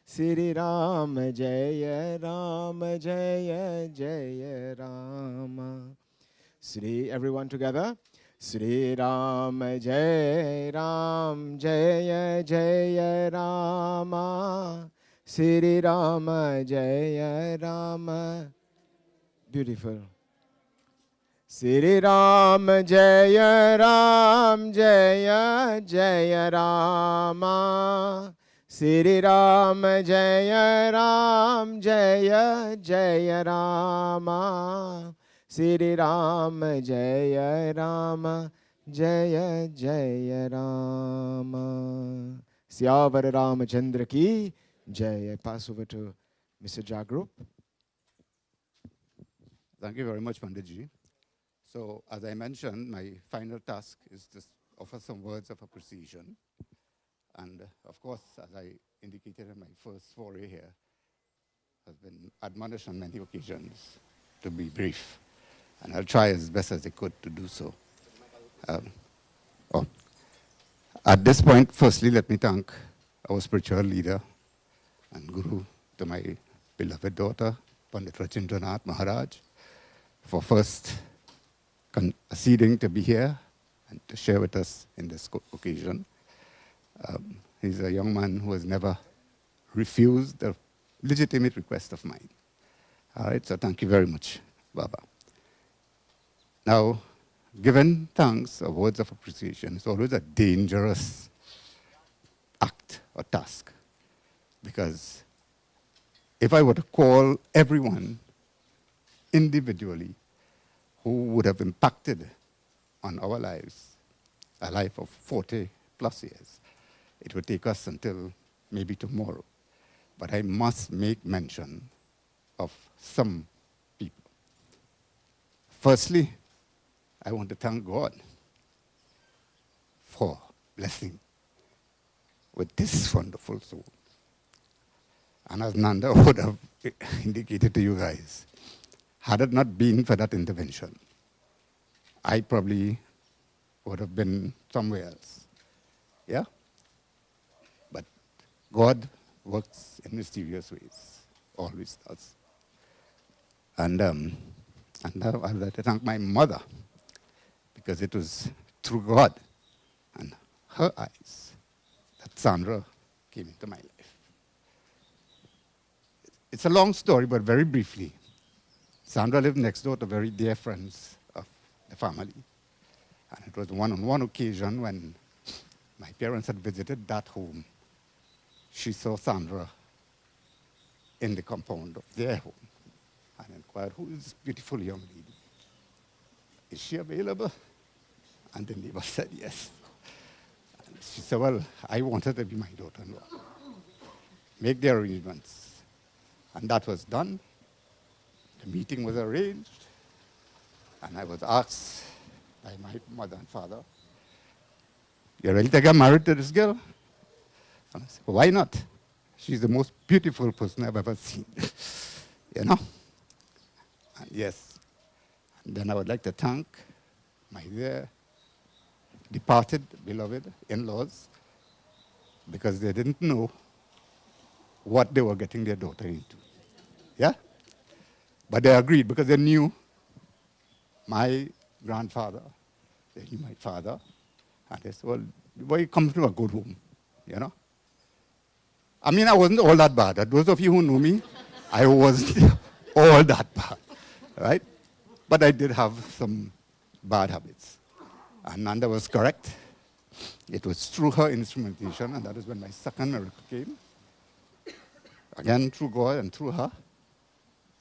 Sri Ram Jaya Ram Jaya Jaya Rama. Sri, everyone together. Sri Ram Jaya Ram Jaya Jaya Rama, Sri Ram Jaya Rama. Beautiful. Sri Ram Jaya Ram Jaya Jaya Rama, Sri Ram Jaya Ram Jaya Jaya Rama, Sri Ram Jaya Rama Jaya Jaya Rama. Syavar Ramachandra ki Jai. I pass over to Mr. Jagrup. Thank you very much, Panditji. So, as I mentioned, my final task is to offer some words of appreciation. And of course, as I indicated in my first foray here, has been admonished on many occasions to be brief, and I'll try as best as I could to do so. Oh. At this point, firstly, let me thank our spiritual leader and guru, to my beloved daughter, Pandit Rachindranath Maharaj, for first acceding to be here and to share with us in this occasion. He's a young man who has never refused a legitimate request of mine. All right, so thank you very much, Baba. Now, giving thanks or words of appreciation is always a dangerous act or task, because if I were to call everyone individually who would have impacted on our lives, a life of 40 plus years, it would take us until maybe tomorrow. But I must make mention of some people. Firstly, I want to thank God for blessing with this wonderful soul. And as Nanda would have indicated to you guys, had it not been for that intervention, I probably would have been somewhere else. Yeah? But God works in mysterious ways, always does. And now I'd like to thank my mother, because it was through God and her eyes that Sandra came into my life. It's a long story, but very briefly. Sandra lived next door to very dear friends of the family. And it was on one occasion when my parents had visited that home, she saw Sandra in the compound of their home and inquired, who is this beautiful young lady? Is she available? And the neighbor said yes. And she said, well, I want her to be my daughter-in-law. Make the arrangements. And that was done. The meeting was arranged. And I was asked by my mother and father, you're ready to get married to this girl? And I said, well, why not? She's the most beautiful person I've ever seen. You know? And yes. And then I would like to thank my dear departed, beloved in-laws, because they didn't know what they were getting their daughter into. Yeah? But they agreed because they knew my grandfather, they knew my father, and they said, well, the boy comes from a good home, you know? I mean, I wasn't all that bad. Those of you who know me, I wasn't all that bad, right? But I did have some bad habits. And Nanda was correct. It was through her instrumentation, and that is when my second miracle came. Again, through God and through her,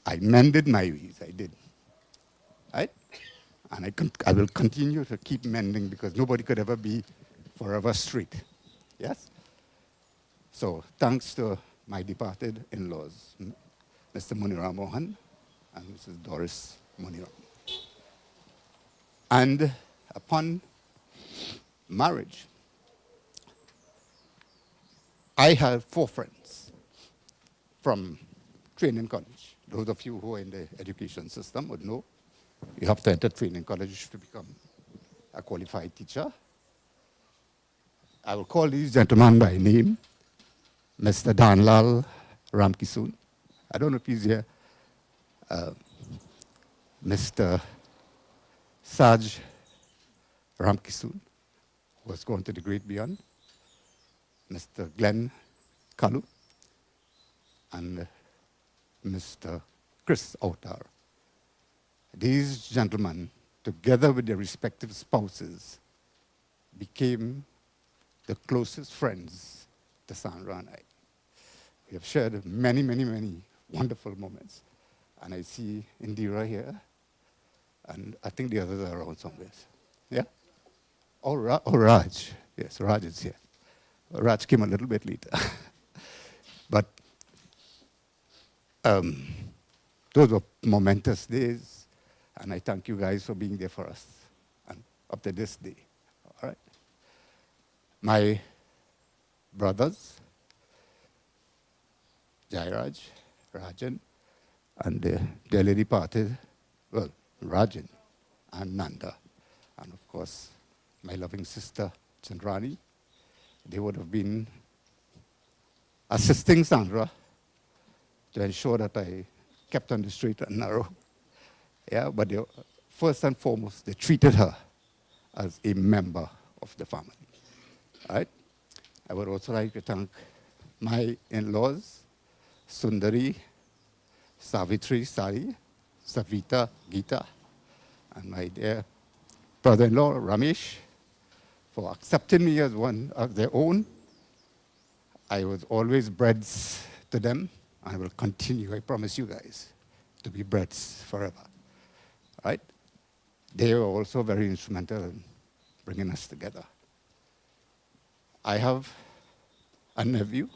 I mended my ways. I did. Right? And I will continue to keep mending, because nobody could ever be forever straight. Yes? So thanks to my departed in-laws, Mr. Muniram Mohan and Mrs. Doris Muniram. And upon marriage, I had 4 friends from training college. Those of you who are in the education system would know you have to enter training college to become a qualified teacher. I will call these gentlemen by name. Mr. Danlal Ramkisoon. I don't know if he's here. Mr. Saj Ramkisoon, who has gone to the great beyond. Mr. Glenn Kalu. And Mr. Chris Outar. These gentlemen, together with their respective spouses, became the closest friends to Sandra and I. We have shared many, many, many wonderful moments. And I see Indira here, and I think the others are around somewhere. Yeah? Oh, Raj. Yes, Raj is here. Raj came a little bit later. But those were momentous days, and I thank you guys for being there for us, and up to this day. All right? My brothers, Jairaj Rajan, and the dearly departed, well, Rajan and Nanda, and of course, my loving sister, Chandrani. They would have been assisting Sandra to ensure that I kept on the straight and narrow. Yeah, but they, first and foremost, they treated her as a member of the family. Right? I would also like to thank my in-laws, Sundari, Savitri, Sari, Savita, Gita, and my dear brother-in-law, Ramesh, for accepting me as one of their own. I was always breads to them. I will continue, I promise you guys, to be breads forever. Right? They were also very instrumental in bringing us together. I have a nephew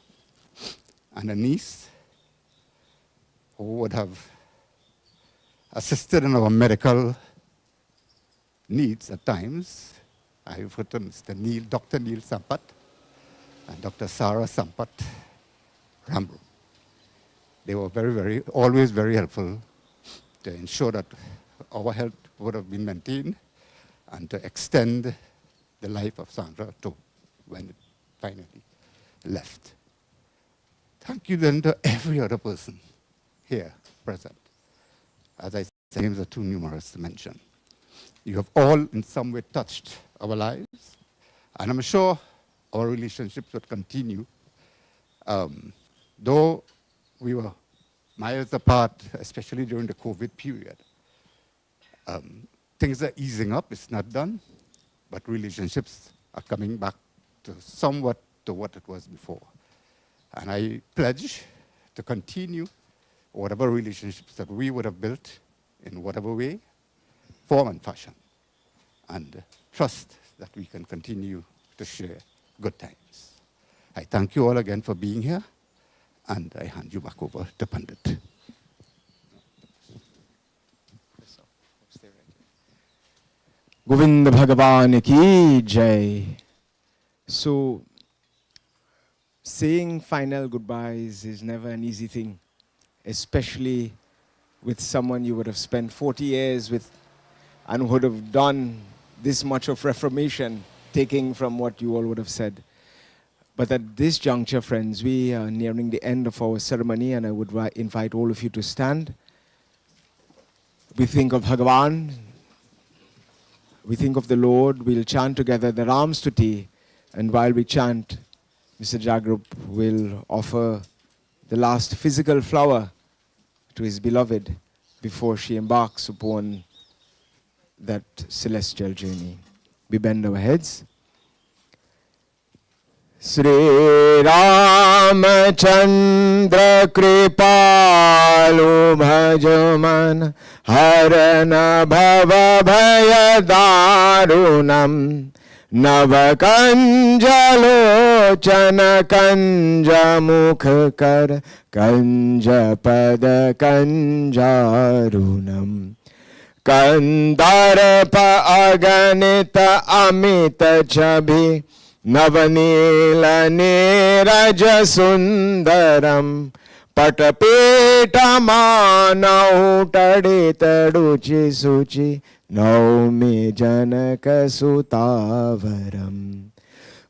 and a niece who would have assisted in our medical needs at times. I've written Mr. Neil, Dr. Neil Sampat and Dr. Sarah Sampat Rambro. They were always very helpful to ensure that our health would have been maintained and to extend the life of Sandra too when it finally left. Thank you then to every other person here present. As I said, names are too numerous to mention. You have all in some way touched our lives, and I'm sure our relationships would continue. Though we were miles apart, especially during the COVID period, things are easing up, it's not done, but relationships are coming back to somewhat to what it was before. And I pledge to continue whatever relationships that we would have built in whatever way, form and fashion, and trust that we can continue to share good times. I thank you all again for being here, and I hand you back over to Pandit. Govind Bhagavan ki jai. So, saying final goodbyes is never an easy thing, especially with someone you would have spent 40 years with and would have done this much of reformation, taking from what you all would have said. But at this juncture, friends, we are nearing the end of our ceremony, and I would invite all of you to stand. We think of Bhagavan, we think of the Lord. We'll chant together the Ram Stuti, and while we chant, Mr. Jagrup will offer the last physical flower to his beloved before she embarks upon that celestial journey. We bend our heads. Sri Ramachandra Kripalu Bhajaman Harana Bhava Bhayadarunam Navakanjalochana Kanja Mukhakar Kanja Pada Kanjarunam Kandarapa Aganita Amita Chabhi Navanila Niraja Sundaram Patapeta Manau Taditaduchi Suchi Naumi Janaka Sutavaram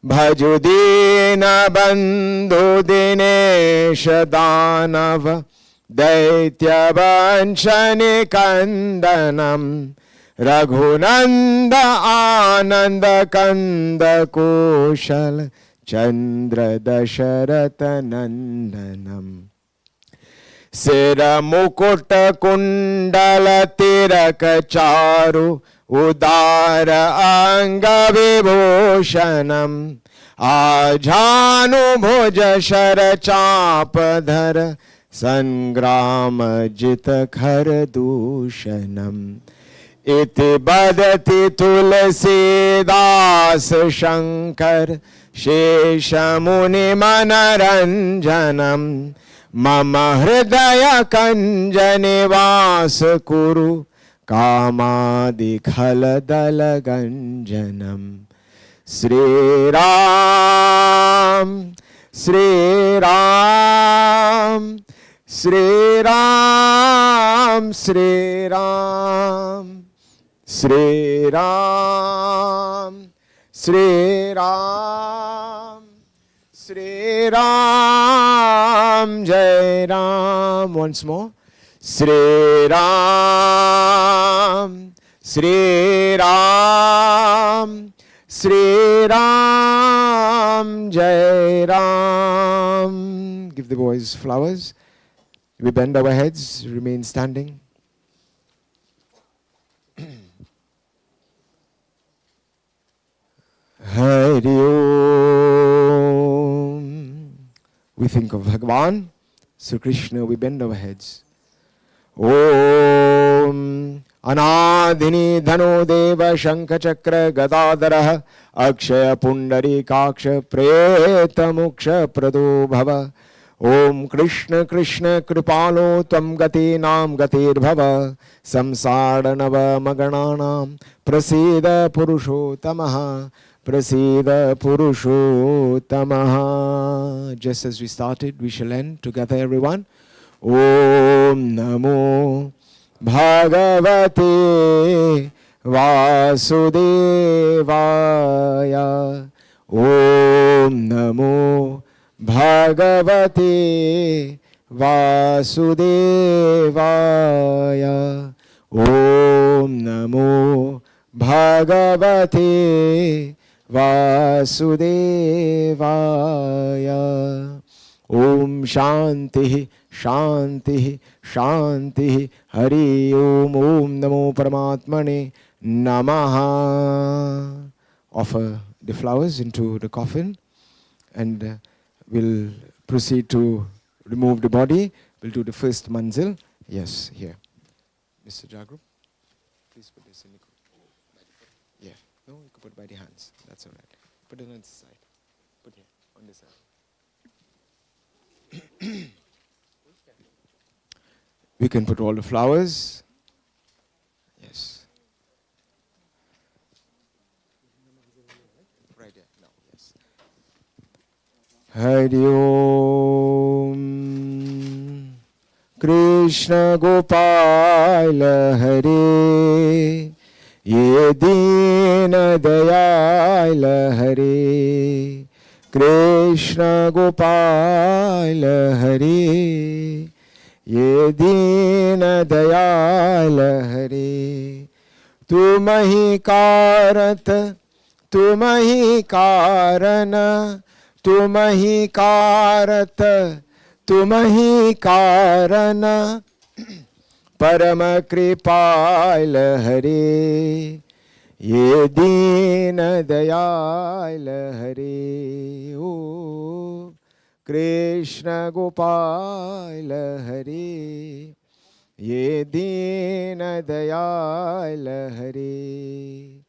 Bhajudina Bandhu Dinesha Danava Daitya Vanshani Kandanam Raghunanda Ananda Kanda Kushal Chandra Dasharata Nandanam Sira Mukuta Kundala Tiraka Charu Udara Anga Vibhushanam Ajhanu Bhuja Shara Chapadhara Sangrama Jita Khara Dushanam Iti Badati Tulasidas Shankar Shesha Muni Manaranjanam Mama Hridaya Kanjani Vasa Kuru Kamadi Khaladala Ganjanam Sri Ram Sri Ram Sri Ram, Sri Ram, Sri Ram, Sri Ram, Sri Ram, Jai Ram. Once more. Sri Ram, Sri Ram, Sri Ram, Jai Ram. Give the boys flowers. We bend our heads, remain standing. Hari Om. We think of Bhagavan, Sri Krishna, we bend our heads. Om Anadini Dhano Deva Shankha Chakra Gadadara Akshaya Pundari Kaksha Preta Moksha Prado Bhava. Om Krishna Krishna Kripalo Tvam Gati Nam Gatir Bhava Samsara Nava Magananam Prasida Purushotamaha Prasida Purushotamaha. Just as we started, we shall end together, everyone. Om Namo Bhagavate Vasudevaya. Om Namo Bhagavate Vasudevaya. Om Namo Bhagavate Vasudevaya. Om Shanti Shanti Shanti. Hari Om. Om Namo Paramatmane Namaha. Offer the flowers into the coffin and we'll proceed to remove the body. We'll do the first manzil. Yes, here. Mr. Jagrup, please put this in the yeah. No, you can put it by the hands. That's all right. Put it on this side. Put here, on this side. We can put all the flowers. Yes. Right there. No, yes. Hari Om. Krishna Gopala Hare. Ye Dina Dayala Hare. Krishna Gopala Hare. Ye Dina Dayala Hare. Tumahi Karat, Tumahi Karana, Tumahi Karat, Tumahi Karana. Parama Kripala Hare. Ye Dina Dayala Hare. Oh, Krishna Gopala Hare. Ye Dina Dayala Hare.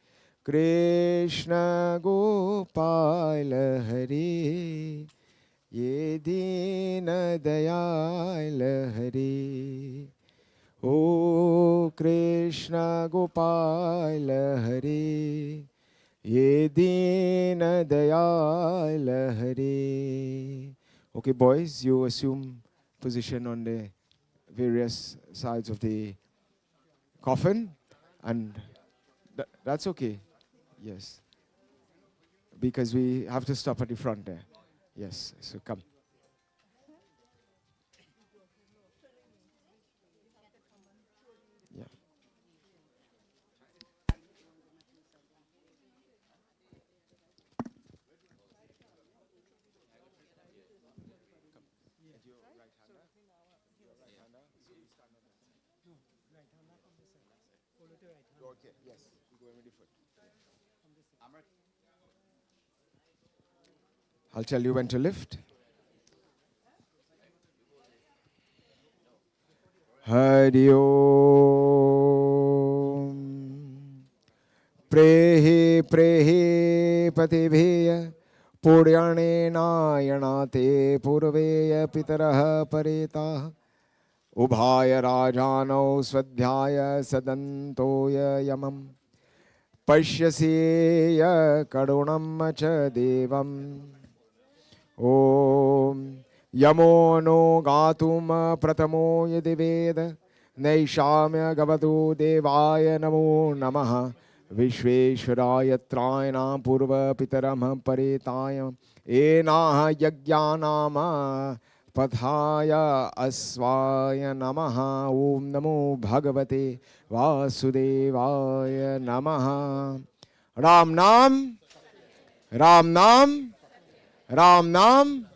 Krishna Gopala Hare. Ye Dina Dayala Hare. O Krishna Gopala Hare. Ye Dina Dayala Hare. Okay, boys, you assume position on the various sides of the coffin, and that's okay. Yes, because we have to stop at the front there. Yes, so come. Yeah. Okay, yes, you go with the foot. I'll tell you when to lift. Hari Om. Prehi Prehi Patibheya Puryane Nayanate Purveya Pitaraha Pareta Ubhaya Rajano Swadhyaya Sadantoya Yamam Pashyasiya Kadunam Cha Devam. Om Yamo no gatum pratamo yadiveda. Naishamya gavatu devaya namo namaha. Vishveshwaraya trayana purva pitaram paretaya. Enaha yajnanama padhaya asvaya namaha. Om namo bhagavate vasudevaya namaha. Ram Nam, Ram Nam, Ram Nam.